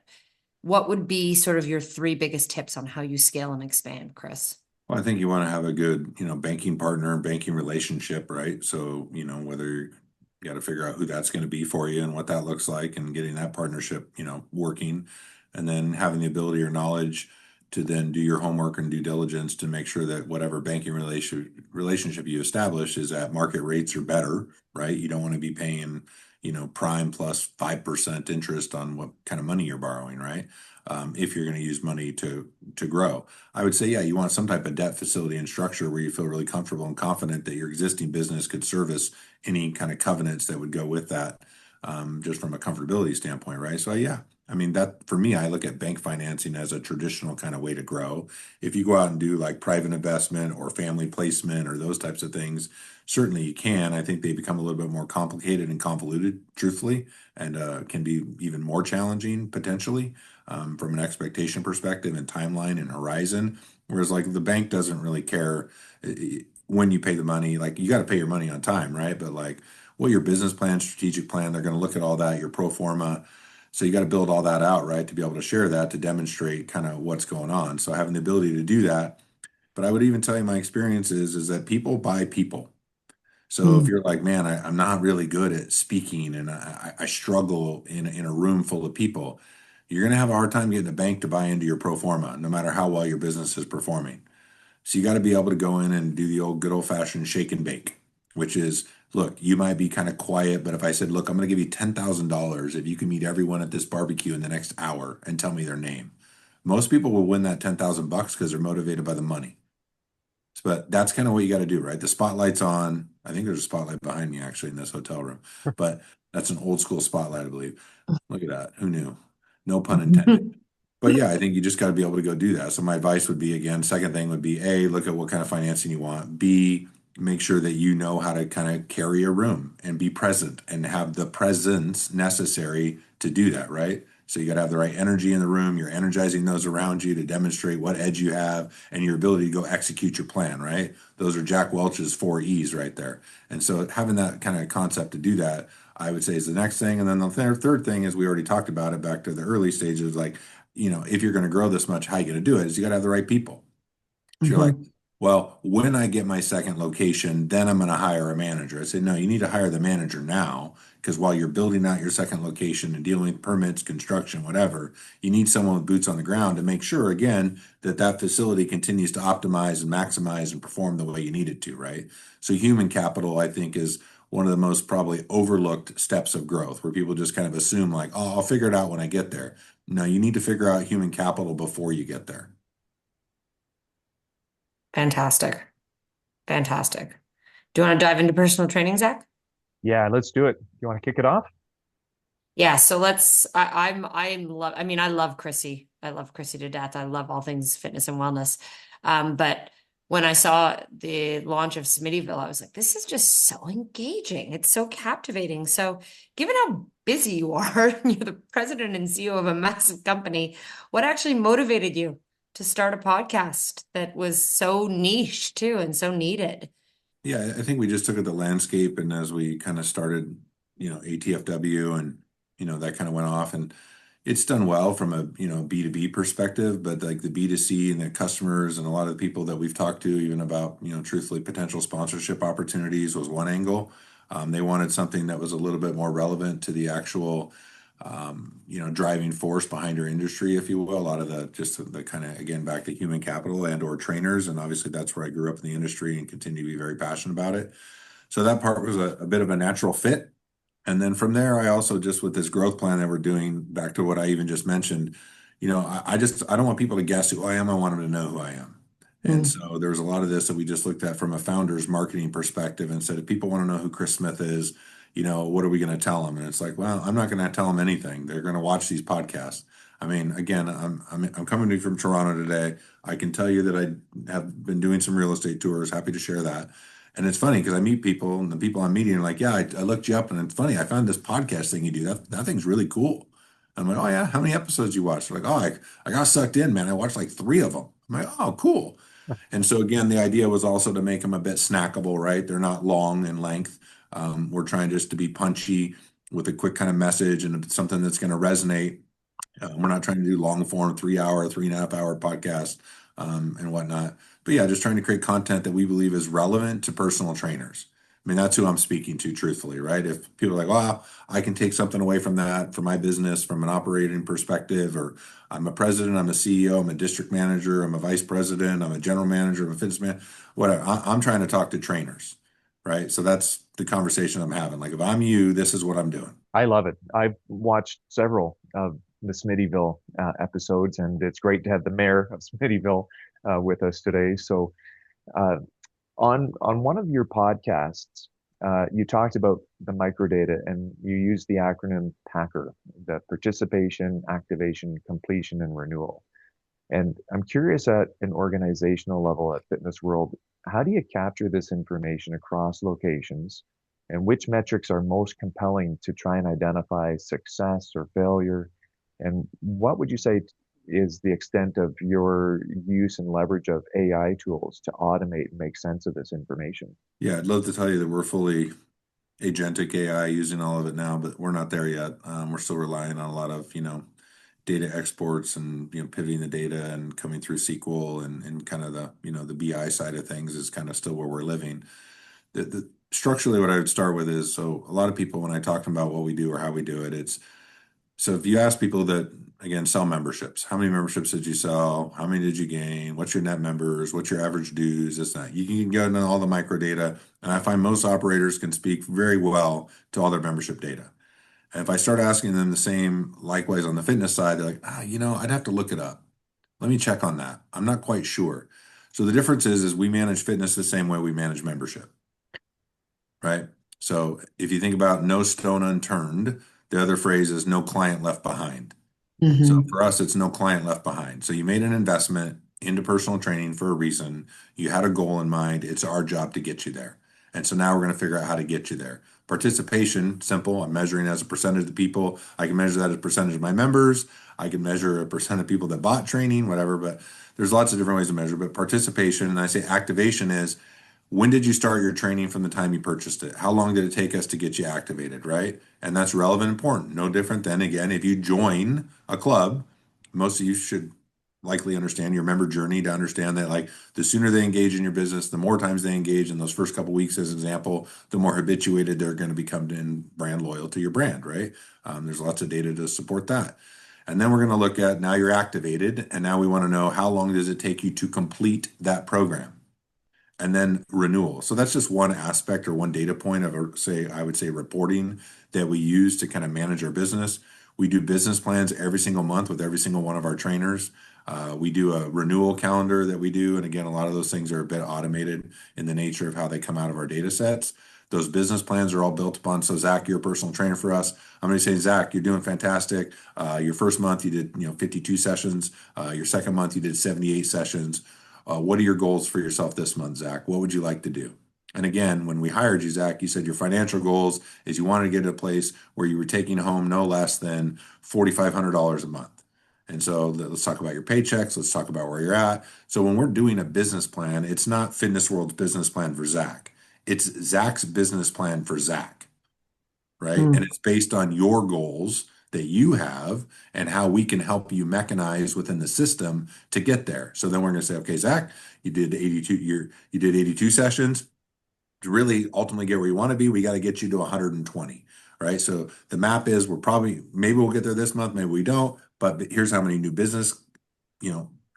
what would be sort of your 3 biggest tips on how you scale and expand, Chris? Well, I think you want to have a good, banking partner, banking relationship, right? So, whether you got to figure out who that's going to be for you and what that looks like and getting that partnership, working, and then having the ability or knowledge to then do your homework and due diligence to make sure that whatever banking relationship you establish is at market rates or better, right? You don't want to be paying, prime plus 5% interest on what kind of money you're borrowing, right? If you're going to use money to grow. I would say, yeah, you want some type of debt facility and structure where you feel really comfortable and confident that your existing business could service any kind of covenants that would go with that, just from a comfortability standpoint, right? So yeah, I mean, that for me, I look at bank financing as a traditional kind of way to grow. If you go out and do like private investment or family placement or those types of things, certainly you can. I think they become a little bit more complicated and convoluted, truthfully, and can be even more challenging potentially from an expectation perspective and timeline and horizon. Whereas like the bank doesn't really care when you pay the money. Like you got to pay your money on time, right? But like what your business plan, strategic plan, they're going to look at all that, your pro forma. So you got to build all that out, right, to be able to share that, to demonstrate kind of what's going on. So having the ability to do that. But I would even tell you my experience is that people buy people. So if you're like, man, I'm not really good at speaking and I struggle in a room full of people, you're going to have a hard time getting the bank to buy into your pro forma, no matter how well your business is performing. So you got to be able to go in and do the old good old fashioned shake and bake, which is, look, you might be kind of quiet, but if I said, look, I'm going to give you $10,000 if you can meet everyone at this barbecue in the next hour and tell me their name, most people will win that 10,000 bucks because they're motivated by the money. But that's kind of what you got to do, right? The spotlight's on. I think there's a spotlight behind me actually in this hotel room, but that's an old school spotlight, I believe. Look at that. Who knew? No pun intended. But yeah, I think you just got to be able to go do that. So my advice would be, again, second thing would be A, look at what kind of financing you want. B, make sure that you know how to kind of carry a room and be present and have the presence necessary to do that, right? So you got to have the right energy in the room. You're energizing those around you to demonstrate what edge you have and your ability to go execute your plan, right? Those are Jack Welch's 4 E's right there. And so having that kind of concept to do that, I would say is the next thing. And then the third thing is we already talked about it back to the early stages, like, if you're going to grow this much, how you going to do it is you got to have the right people. So you're like, well, when I get my second location, then I'm going to hire a manager. I said, no, you need to hire the manager now because while you're building out your second location and dealing with permits, construction, whatever, you need someone with boots on the ground to make sure, again, that that facility continues to optimize and maximize and perform the way you need it to, right? So human capital, I think, is one of the most probably overlooked steps of growth where people just kind of assume like, oh, I'll figure it out when I get there. No, you need to figure out human capital before you get there. Fantastic. Fantastic. Do you want to dive into personal training, Zach? Yeah, let's do it. You want to kick it off? Yeah, so I mean, I love Chrissy. I love Chrissy to death. I love all things fitness and wellness. But when I saw the launch of Smittyville, I was like, this is just so engaging. It's so captivating. So given how busy you are, you're the president and CEO of a massive company, what actually motivated you to start a podcast that was so niche too and so needed? Yeah, I think we just took at the landscape and as we kind of started, ATFW and, that kind of went off and it's done well from a, B2B perspective, but like the B2C and the customers and a lot of the people that we've talked to even about, truthfully potential sponsorship opportunities was one angle. They wanted something that was a little bit more relevant to the actual, driving force behind your industry, if you will. A lot of the kind of, again, back to human capital and or trainers. And obviously that's where I grew up in the industry and continue to be very passionate about it. So that part was a bit of a natural fit. And then from there, I also just with this growth plan that we're doing, back to what I even just mentioned, I don't want people to guess who I am. I want them to know who I am. And so there's a lot of this that we just looked at from a founder's marketing perspective and said, if people want to know who Chris Smith is, what are we going to tell them? And it's like, well, I'm not going to tell them anything. They're going to watch these podcasts. I mean, again, I'm coming to you from Toronto today. I can tell you that I have been doing some real estate tours. Happy to share that. And it's funny because I meet people and the people I'm meeting are like, yeah, I looked you up and it's funny. I found this podcast thing you do. That thing's really cool. I'm like, oh yeah, how many episodes you watched? They're like, oh, I got sucked in, man. I watched like 3 of them. I'm like, oh, cool. And so again, the idea was also to make them a bit snackable, right? They're not long in length. We're trying just to be punchy with a quick kind of message and something that's going to resonate. We're not trying to do long form, 3 hour, 3.5 hour podcast and whatnot. But yeah, just trying to create content that we believe is relevant to personal trainers. I mean, that's who I'm speaking to, truthfully, right? If people are like, well, I can take something away from that for my business from an operating perspective, or I'm a president, I'm a CEO, I'm a district manager, I'm a vice president, I'm a general manager, I'm a fitness man, whatever. I'm trying to talk to trainers, right? So that's the conversation I'm having. Like, if I'm you, this is what I'm doing. I love it. I've watched several of the Smittyville episodes, and it's great to have the mayor of Smittyville with us today. So, on one of your podcasts, you talked about the microdata and you used the acronym PACKER, the participation, activation, completion, and renewal. And I'm curious at an organizational level at Fitness World, how do you capture this information across locations? And which metrics are most compelling to try and identify success or failure? And what would you say is the extent of your use and leverage of AI tools to automate and make sense of this information? Yeah, I'd love to tell you that we're fully agentic AI using all of it now, but we're not there yet. We're still relying on a lot of, data exports and, pivoting the data and coming through SQL and kind of the, the BI side of things is kind of still where we're living. Structurally, what I would start with is, so a lot of people, when I talk about what we do or how we do it, so if you ask people that, again, sell memberships, how many memberships did you sell? How many did you gain? What's your net members? What's your average dues? This, that. You can go into all the micro data, and I find most operators can speak very well to all their membership data. And if I start asking them the same, likewise on the fitness side, they're like, I'd have to look it up. Let me check on that. I'm not quite sure. So the difference is we manage fitness the same way we manage membership, right? So if you think about no stone unturned, the other phrase is no client left behind. So for us, it's no client left behind. So you made an investment into personal training for a reason. You had a goal in mind. It's our job to get you there. And so now we're going to figure out how to get you there. Participation, simple. I'm measuring as a percentage of the people. I can measure that as a percentage of my members. I can measure a percent of people that bought training, whatever. But there's lots of different ways to measure. But participation, and I say activation is, when did you start your training from the time you purchased it? How long did it take us to get you activated, right? And that's relevant and important. No different than, again, if you join a club, most of you should likely understand your member journey to understand that, like, the sooner they engage in your business, the more times they engage in those first couple weeks, as an example, the more habituated they're going to become in brand loyal to your brand, right? There's lots of data to support that. And then we're going to look at, now you're activated, and now we want to know, how long does it take you to complete that program? And then renewal. So that's just one aspect or one data point of, I would say reporting that we use to kind of manage our business. We do business plans every single month with every single one of our trainers. We do a renewal calendar that we do. And again, a lot of those things are a bit automated in the nature of how they come out of our data sets. Those business plans are all built upon. So Zach, you're a personal trainer for us. I'm going to say, Zach, you're doing fantastic. Your first month you did 52 sessions. Your second month you did 78 sessions. What are your goals for yourself this month, Zach? What would you like to do? And again, when we hired you, Zach, you said your financial goals is you wanted to get to a place where you were taking home no less than $4,500 a month. And so let's talk about your paychecks. Let's talk about where you're at. So when we're doing a business plan, it's not Fitness World's business plan for Zach. It's Zach's business plan for Zach, right? And it's based on your goals that you have and how we can help you mechanize within the system to get there. So then we're going to say, okay, Zach, you did 82 sessions. To really ultimately get where you want to be, we got to get you to 120, right? So the map is, maybe we'll get there this month, maybe we don't, but here's how many new business,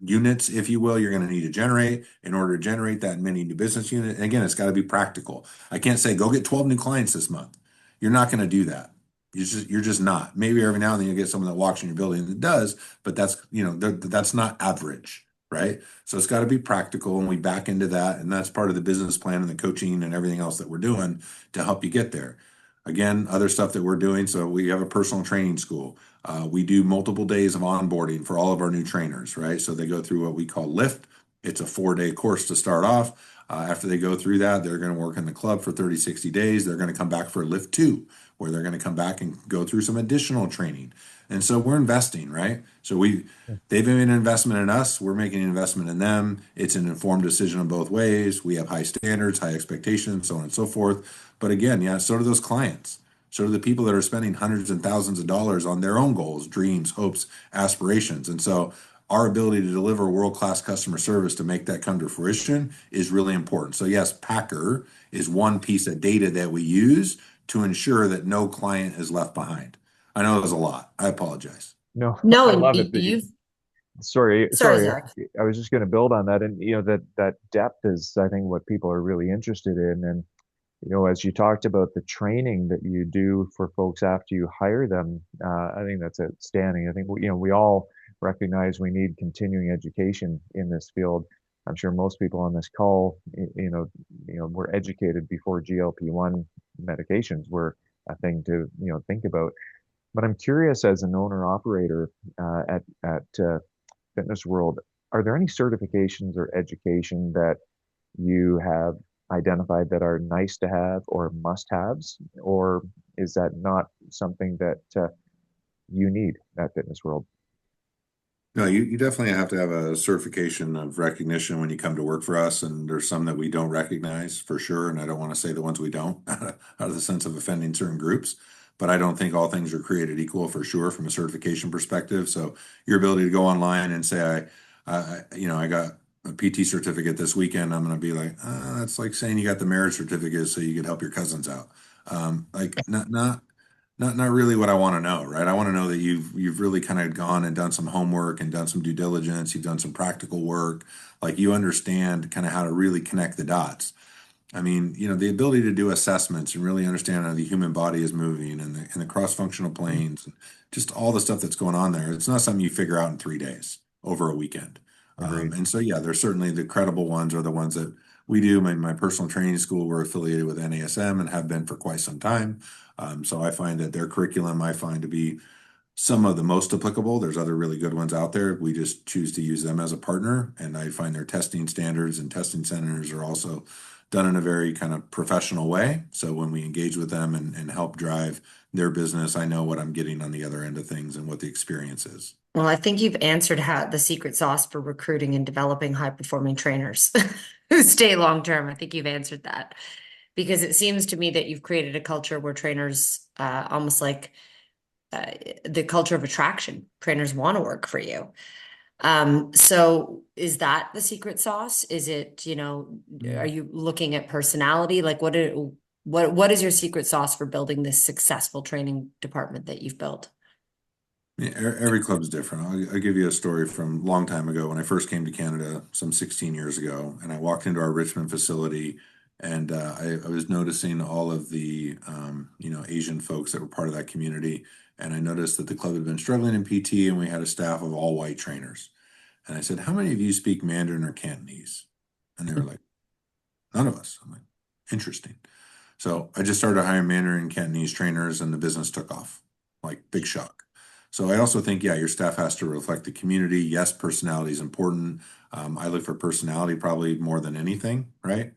units, if you will, you're going to need to generate in order to generate that many new business units. And again, it's got to be practical. I can't say, go get 12 new clients this month. You're not going to do that. You're just not. Maybe every now and then you get someone that walks in your building that does, but that's not average, right? So it's got to be practical, and we back into that, and that's part of the business plan and the coaching and everything else that we're doing to help you get there. Again, other stuff that we're doing. So we have a personal training school. We do multiple days of onboarding for all of our new trainers, right? So they go through what we call Lift. It's a 4-day course to start off. After they go through that, they're going to work in the club for 30, 60 days. They're going to come back for Lift 2, where they're going to come back and go through some additional training. And so we're investing, right? So they've made an investment in us. We're making an investment in them. It's an informed decision on both ways. We have high standards, high expectations, so on and so forth. But again, yeah, so do those clients. So do the people that are spending hundreds and thousands of dollars on their own goals, dreams, hopes, aspirations. And so our ability to deliver world-class customer service to make that come to fruition is really important. So yes, Packer is one piece of data that we use to ensure that no client is left behind. I know it was a lot. I apologize. No, No, I love it. Sorry. Zach. I was just going to build on that, and that depth is, I think, what people are really interested in. And as you talked about the training that you do for folks after you hire them, I think that's outstanding. I think we all recognize we need continuing education in this field. I'm sure most people on this call, were educated before GLP-1 medications were a thing to, think about. But I'm curious, as an owner operator at Fitness World, are there any certifications or education that you have identified that are nice to have or must haves, or is that not something that you need at Fitness World? No, you definitely have to have a certification of recognition when you come to work for us, and there's some that we don't recognize for sure, and I don't want to say the ones we don't out of the sense of offending certain groups, but I don't think all things are created equal for sure from a certification perspective. So your ability to go online and say, I got a PT certificate this weekend, I'm going to be like, that's like saying you got the marriage certificate so you could help your cousins out. Not really what I want to know, right? I want to know that you've really kind of gone and done some homework and done some due diligence. You've done some practical work, like you understand kind of how to really connect the dots. I mean, the ability to do assessments and really understand how the human body is moving and the cross-functional planes, and just all the stuff that's going on there. It's not something you figure out in 3 days over a weekend. Agreed. And so, yeah, there's certainly the credible ones are the ones that we do. My personal training school, we're affiliated with NASM and have been for quite some time. So I find that their curriculum I find to be some of the most applicable. There's other really good ones out there. We just choose to use them as a partner, and I find their testing standards and testing centers are also done in a very kind of professional way. So when we engage with them and help drive their business, I know what I'm getting on the other end of things and what the experience is. Well, I think you've answered how the secret sauce for recruiting and developing high-performing trainers who stay long-term. I think you've answered that because it seems to me that you've created a culture where trainers, almost like the culture of attraction, trainers want to work for you. So is that the secret sauce? Is it, are you looking at personality? Like what is your secret sauce for building this successful training department that you've built? Yeah, every club is different. I'll give you a story from a long time ago when I first came to Canada, some 16 years ago, and I walked into our Richmond facility, and I was noticing all of the Asian folks that were part of that community, and I noticed that the club had been struggling in PT, and we had a staff of all white trainers. And I said, "How many of you speak Mandarin or Cantonese?" And they were like, "None of us." I'm like, "Interesting." So I just started hiring Mandarin and Cantonese trainers, and the business took off. Like, big shock. So I also think, yeah, your staff has to reflect the community. Yes, personality is important. I look for personality probably more than anything, right?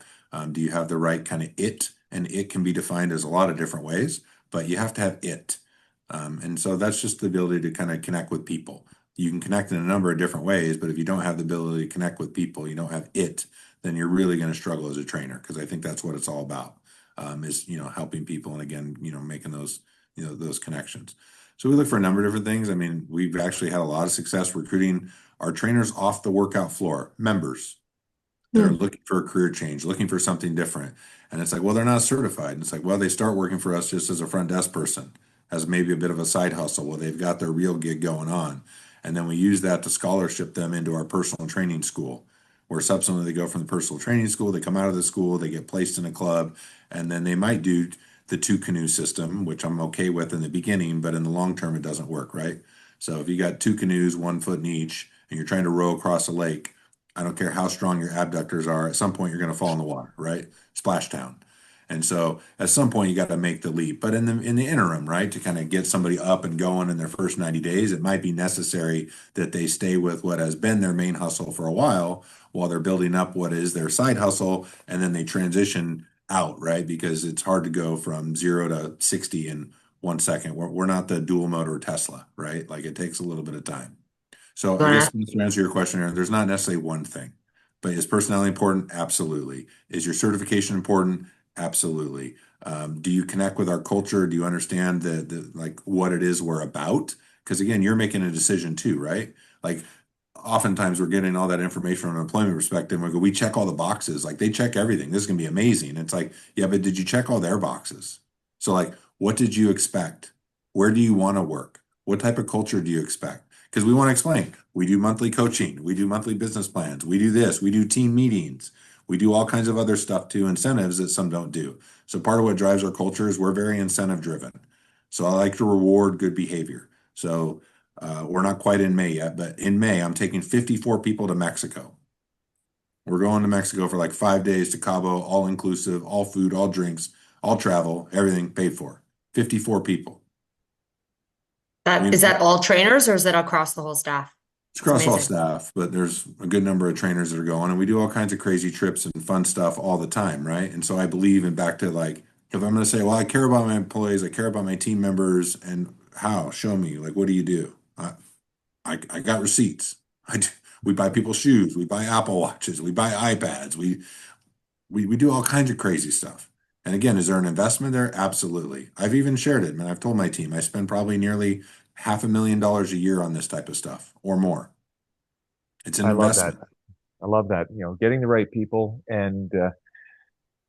Do you have the right kind of it? And it can be defined as a lot of different ways, but you have to have it. And so that's just the ability to kind of connect with people. You can connect in a number of different ways, but if you don't have the ability to connect with people, you don't have it, then you're really going to struggle as a trainer, because I think that's what it's all about, is, helping people and again, making those, those connections. So we look for a number of different things. I mean, we've actually had a lot of success recruiting our trainers off the workout floor, members that are looking for a career change, looking for something different. And it's like, well, they're not certified. And it's like, well, they start working for us just as a front desk person, as maybe a bit of a side hustle. Well, they've got their real gig going on. And then we use that to scholarship them into our personal training school, where subsequently they go from the personal training school, they come out of the school, they get placed in a club, and then they might do the 2 canoe system, which I'm okay with in the beginning, but in the long term, it doesn't work, right? So if you got 2 canoes, 1 foot in each, and you're trying to row across a lake, I don't care how strong your abductors are, at some point you're going to fall in the water, right? Splashdown. And so at some point you got to make the leap. But in the interim, right, to kind of get somebody up and going in their first 90 days, it might be necessary that they stay with what has been their main hustle for a while they're building up what is their side hustle, and then they transition out, right? Because it's hard to go from 0 to 60 in 1 second. We're not the dual motor Tesla, right? Like it takes a little bit of time. So I guess to answer your question, Aaron, there's not necessarily one thing, but is personality important? Absolutely. Is your certification important? Absolutely. Do you connect with our culture? Do you understand the like what it is we're about? Because again, you're making a decision too, right? Like oftentimes we're getting all that information from an employment perspective. And we check all the boxes. Like they check everything. This is gonna be amazing. It's like, yeah, but did you check all their boxes? So like, what did you expect? Where do you want to work? What type of culture do you expect? Because we want to explain, we do monthly coaching, we do monthly business plans, we do this, we do team meetings, we do all kinds of other stuff too, incentives that some don't do. So part of what drives our culture is we're very incentive driven. So I like to reward good behavior. So we're not quite in May yet, but in May, I'm taking 54 people to Mexico. We're going to Mexico for like 5 days to Cabo, all inclusive, all food, all drinks, all travel, everything paid for. 54 people. Is that all trainers or is that across the whole staff? It's across all staff, but there's a good number of trainers that are going, and we do all kinds of crazy trips and fun stuff all the time, right? And so I believe in back to like, if I'm going to say, well, I care about my employees, I care about my team members, and how? Show me. Like, what do you do? I got receipts. We buy people shoes, we buy Apple Watches, we buy iPads, we do all kinds of crazy stuff. And again, is there an investment there? Absolutely. I've even shared it, man. I've told my team I spend probably nearly $500,000 a year on this type of stuff or more. It's an investment. I love that. Getting the right people, and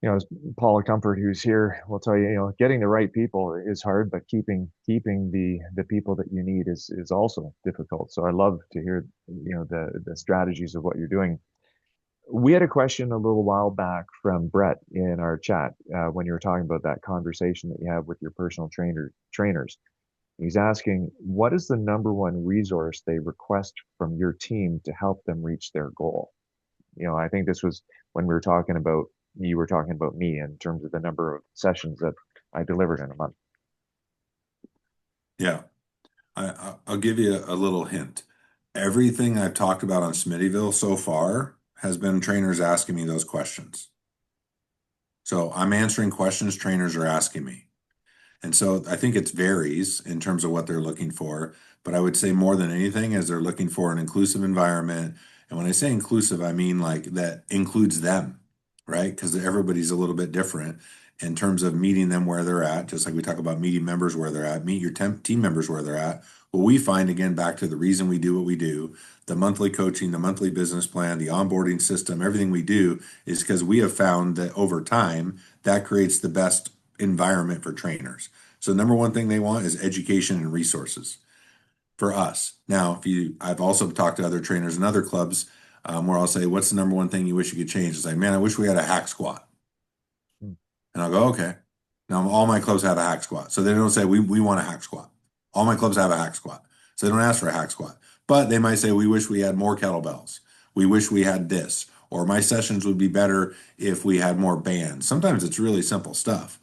as Paula Comfort, who's here, will tell you, getting the right people is hard, but keeping the people that you need is also difficult. So I love to hear, the strategies of what you're doing. We had a question a little while back from Brett in our chat when you were talking about that conversation that you have with your personal trainers. He's asking, what is the number one resource they request from your team to help them reach their goal? I think this was when you were talking about me in terms of the number of sessions that I delivered in a month. Yeah, I'll give you a little hint. Everything I've talked about on Smittyville so far has been trainers asking me those questions. So I'm answering questions trainers are asking me. And so I think it varies in terms of what they're looking for, but I would say more than anything is they're looking for an inclusive environment. And when I say inclusive, I mean like that includes them, right? Because everybody's a little bit different in terms of meeting them where they're at, just like we talk about meeting members where they're at, meet your team members where they're at. What we find, again, back to the reason we do what we do, the monthly coaching, the monthly business plan, the onboarding system, everything we do is because we have found that over time, that creates the best environment for trainers. So number one thing they want is education and resources for us. Now, I've also talked to other trainers in other clubs where I'll say, what's the number one thing you wish you could change? It's like, man, I wish we had a hack squat. And I'll go, okay. Now all my clubs have a hack squat. So they don't say we want a hack squat. All my clubs have a hack squat. So they don't ask for a hack squat. But they might say, we wish we had more kettlebells. We wish we had this. Or my sessions would be better if we had more bands. Sometimes it's really simple stuff.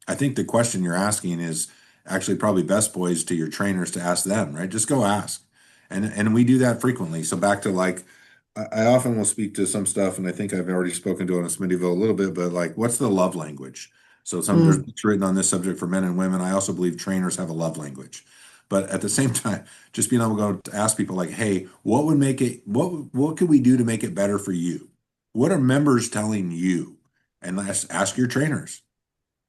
I think the question you're asking is actually probably best, boys, to your trainers to ask them, right? Just go ask. And we do that frequently. So back to like, I often will speak to some stuff, and I think I've already spoken to it on Smittyville a little bit, but like, what's the love language? So there's books written on this subject for men and women. I also believe trainers have a love language. But at the same time, just being able to ask people like, hey, what could we do to make it better for you? What are members telling you? And ask your trainers.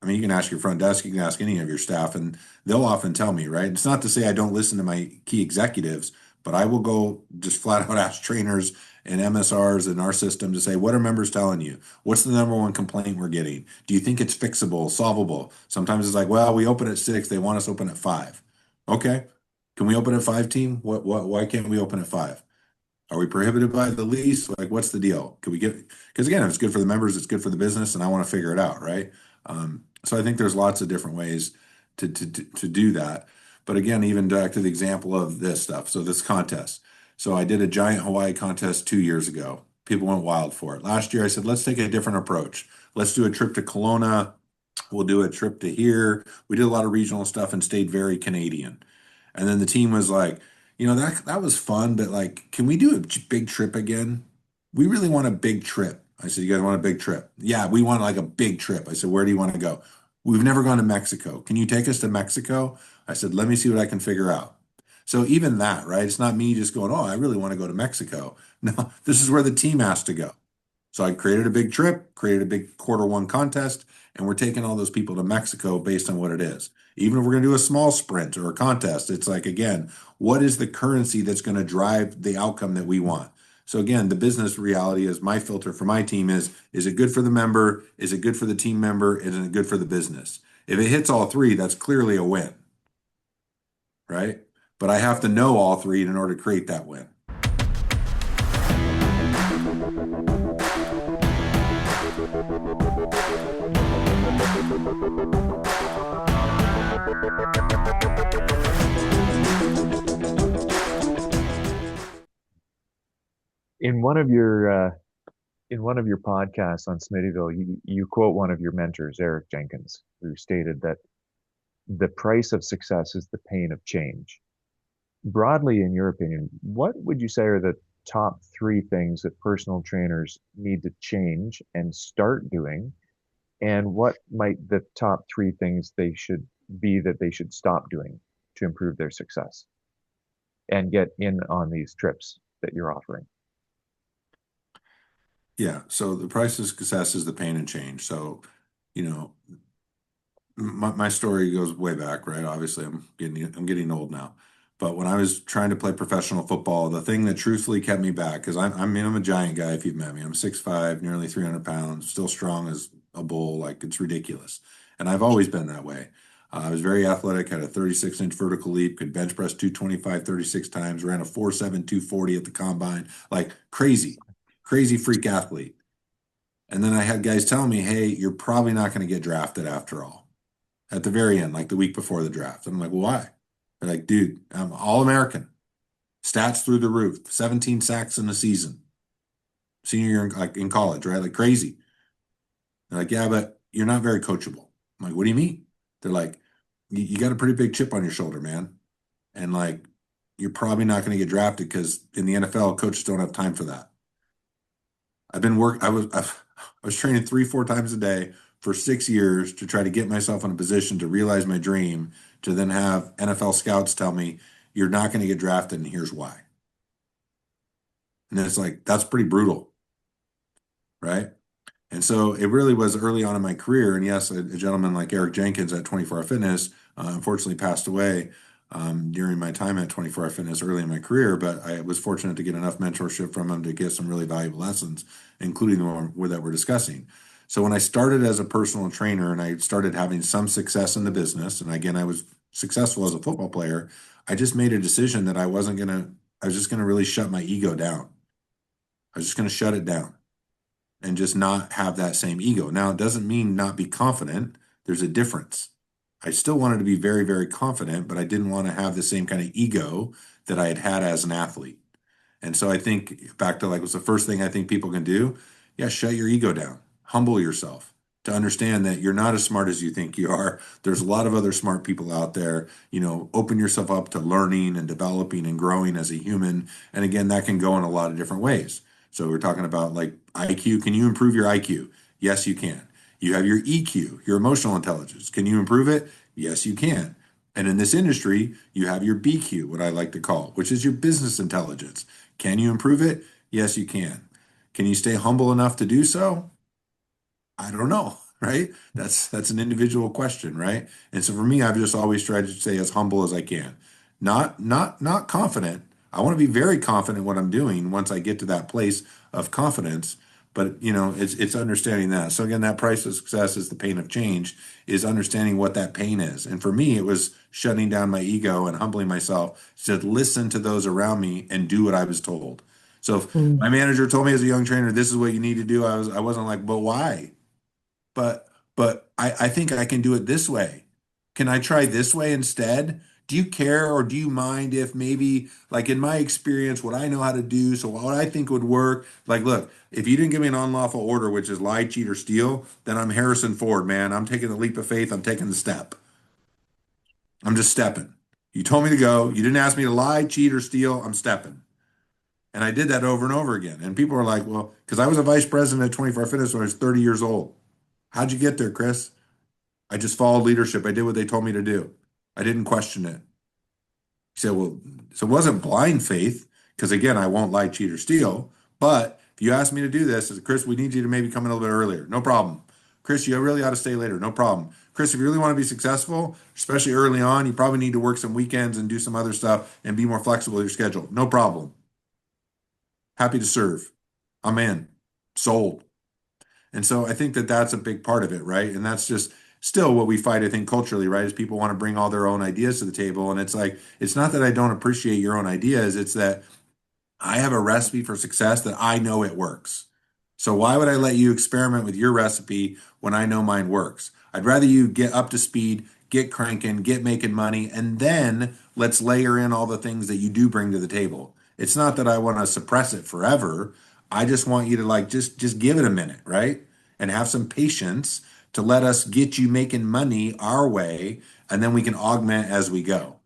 I mean, you can ask your front desk, you can ask any of your staff, and they'll often tell me, right? It's not to say I don't listen to my key executives, but I will go just flat out ask trainers and MSRs in our system to say, what are members telling you? What's the number one complaint we're getting? Do you think it's fixable, solvable? Sometimes it's like, well, we open at 6, they want us open at 5. Okay, can we open at 5, team? Why can't we open at 5? Are we prohibited by the lease? Like, what's the deal? Can we because again, if it's good for the members, it's good for the business, and I want to figure it out, right? So I think there's lots of different ways to do that. But again, even back to the example of this stuff. So this contest. So I did a giant Hawaii contest 2 years ago. People went wild for it. Last year, I said, let's take a different approach. Let's do a trip to Kelowna. We'll do a trip to here. We did a lot of regional stuff and stayed very Canadian. And then the team was like, that was fun, but like, can we do a big trip again? We really want a big trip. I said, you guys want a big trip? Yeah, we want like a big trip. I said, where do you want to go? We've never gone to Mexico. Can you take us to Mexico? I said, let me see what I can figure out. So even that, right? It's not me just going, oh, I really want to go to Mexico. No, this is where the team has to go. So I created a big trip, created a big Q1 contest, and we're taking all those people to Mexico based on what it is. Even if we're going to do a small sprint or a contest, it's like, again, what is the currency that's going to drive the outcome that we want? So again, the business reality is my filter for my team is it good for the member? Is it good for the team member? Is it good for the business? If it hits all three, that's clearly a win, right? But I have to know all three in order to create that win. In one of your In one of your podcasts on Smittyville, you quote one of your mentors, Eric Jenkins, who stated that the price of success is the pain of change. Broadly, in your opinion, what would you say are the top three things that personal trainers need to change and start doing? And what might the top three things they should be that they should stop doing to improve their success and get in on these trips that you're offering? Yeah. So the price of success is the pain and change. So, you know, my story goes way back, right? Obviously, I'm getting old now. But when I was trying to play professional football, the thing that truthfully kept me back, because I'm a giant guy if you've met me. I'm 6'5", nearly 300 pounds, still strong as a bull, like it's ridiculous. And I've always been that way. I was very athletic, had a 36-inch vertical leap, could bench press 225 36 times, ran a 4.7 240 at the combine, like crazy, crazy freak athlete. And then I had guys tell me, hey, you're probably not going to get drafted after all. At the very end, like the week before the draft. And I'm like, well, why? They're like, dude, I'm All-American. Stats through the roof. 17 sacks in a season. Senior year in college, right? Like crazy. They're like, yeah, but you're not very coachable. I'm like, what do you mean? They're like, you got a pretty big chip on your shoulder, man. And like, you're probably not going to get drafted because in the NFL, coaches don't have time for that. I was training 3-4 times a day for 6 years to try to get myself in a position to realize my dream, to then have NFL scouts tell me, you're not going to get drafted, and here's why. And then it's like, that's pretty brutal, right? And so it really was early on in my career. And yes, a gentleman like Eric Jenkins at 24 Hour Fitness unfortunately passed away during my time at 24 Hour Fitness early in my career, but I was fortunate to get enough mentorship from him to get some really valuable lessons, including the one that we're discussing. So when I started as a personal trainer and I started having some success in the business, and again, I was successful as a football player, I just made a decision that I was just going to really shut my ego down. I was just going to shut it down and just not have that same ego. Now, it doesn't mean not be confident. There's a difference. I still wanted to be very, very confident, but I didn't want to have the same kind of ego that I had had as an athlete. And so I think back to like, what's the first thing I think people can do? Yeah, shut your ego down. Humble yourself to understand that you're not as smart as you think you are. There's a lot of other smart people out there. Open yourself up to learning and developing and growing as a human. And again, that can go in a lot of different ways. So we're talking about like IQ. Can you improve your IQ? Yes, you can. You have your EQ, your emotional intelligence. Can you improve it? Yes, you can. And in this industry, you have your BQ, what I like to call, which is your business intelligence. Can you improve it? Yes, you can. Can you stay humble enough to do so? I don't know, right? That's an individual question, right? And so for me, I've just always tried to stay as humble as I can. Not confident. I want to be very confident in what I'm doing once I get to that place of confidence. But it's understanding that. So again, that price of success is the pain of change, is understanding what that pain is. And for me, it was shutting down my ego and humbling myself to listen to those around me and do what I was told. So if my manager told me as a young trainer, this is what you need to do, I wasn't like, but why? But I think I can do it this way. Can I try this way instead? Do you care or do you mind if maybe, like in my experience, what I know how to do, so what I think would work, like, look, if you didn't give me an unlawful order, which is lie, cheat, or steal, then I'm Harrison Ford, man. I'm taking the leap of faith. I'm taking the step. I'm just stepping. You told me to go. You didn't ask me to lie, cheat, or steal. I'm stepping. And I did that over and over again. And people are like, well, because I was a vice president at 24 Fitness when I was 30 years old. How'd you get there, Chris? I just followed leadership. I did what they told me to do. I didn't question it. He said, well, so it wasn't blind faith, because again, I won't lie, cheat, or steal. But if you ask me to do this, I said, Chris, we need you to maybe come in a little bit earlier. No problem. Chris, you really ought to stay later. No problem. Chris, if you really want to be successful, especially early on, you probably need to work some weekends and do some other stuff and be more flexible with your schedule. No problem. Happy to serve. I'm in. Sold. And so I think that that's a big part of it, right? And that's just still what we fight, I think, culturally, right? Is people want to bring all their own ideas to the table. And it's like, it's not that I don't appreciate your own ideas. It's that I have a recipe for success that I know it works. So why would I let you experiment with your recipe when I know mine works? I'd rather you get up to speed, get cranking, get making money, and then let's layer in all the things that you do bring to the table. It's not that I want to suppress it forever. I just want you to like just give it a minute, right? And have some patience to let us get you making money our way, and then we can augment as we go.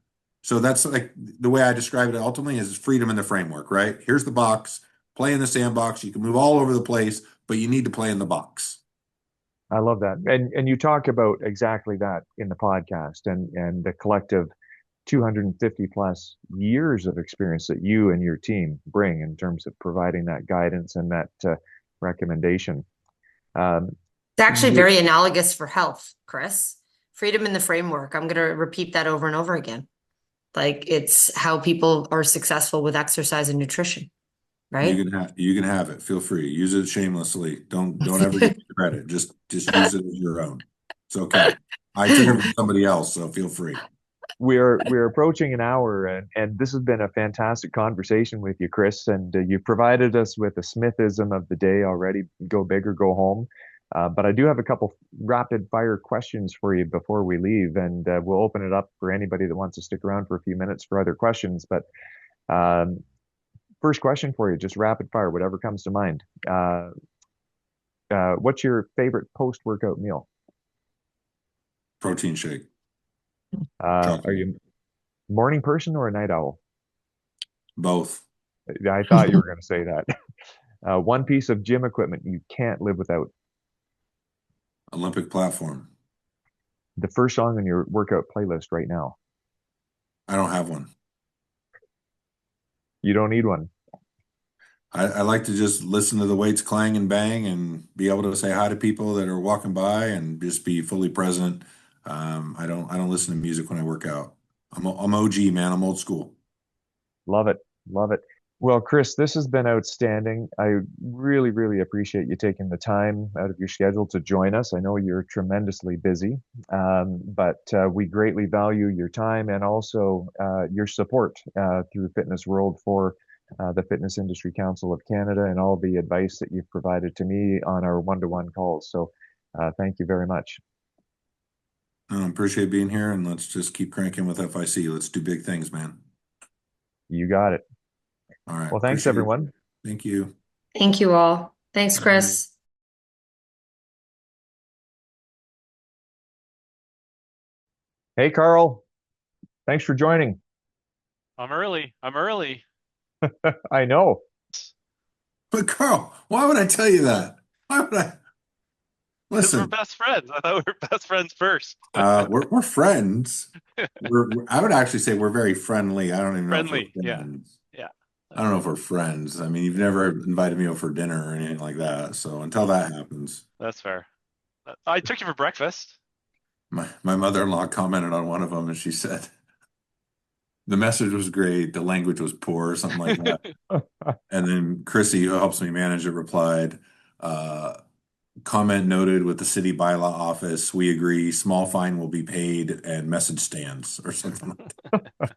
So that's like the way I describe it ultimately is freedom in the framework, right? Here's the box, play in the sandbox. You can move all over the place, but you need to play in the box. I love that. And you talk about exactly that in the podcast and the collective 250 plus years of experience that you and your team bring in terms of providing that guidance and that recommendation. Um, It's actually you, very analogous for health, Chris. Freedom in the framework. I'm going to repeat that over and over again. Like it's how people are successful with exercise and nutrition, right? You can have it. Feel free. Use it shamelessly. Don't ever give me credit. Just use it as your own. It's okay. I took it from somebody else, so feel free. we're approaching an hour, and this has been a fantastic conversation with you, Chris. And you've provided us with a Smithism of the day already. Go big or go home. But I do have a couple rapid fire questions for you before we leave, and we'll open it up for anybody that wants to stick around for a few minutes for other questions. But um, first question for you, just rapid fire, whatever comes to mind. What's your favorite post-workout meal? Protein shake. Are you a morning person or a night owl? Both. I thought you were going to say that. One piece of gym equipment you can't live without. Olympic platform. The first song on your workout playlist right now. I don't have one. You don't need one. I like to just listen to the weights clang and bang and be able to say hi to people that are walking by and just be fully present. I don't listen to music when I work out. I'm OG, man. I'm old school. Love it. Love it. Well, Chris, this has been outstanding. I really, really appreciate you taking the time out of your schedule to join us. I know you're tremendously busy, but we greatly value your time and also your support through Fitness World for the Fitness Industry Council of Canada and all the advice that you've provided to me on our one-to-one calls. So thank you very much. I appreciate being here, and let's just keep cranking with FIC. Let's do big things, man. You got it. All right. Well, thanks, Appreciate it. everyone. Thank you. Thank you all. Thanks, Chris. Hey, Carl. Thanks for joining. I'm early. I know. But Carl, why would I tell you that? Why would I? Because we're Listen, best friends. I thought we were best friends first. we're friends. I would actually say we're very friendly. I don't even know if Friendly. we're Yeah. friends. Yeah. I don't know if we're friends. I mean, you've never invited me over for dinner or anything like that. So until that happens, That's fair. I took you for breakfast. my mother-in-law commented on one of them, and she said the message was great, the language was poor, or something like that. And then Chrissy, who helps me manage it, replied, comment noted with the city bylaw office. We agree. Small fine will be paid and message stands or something like that.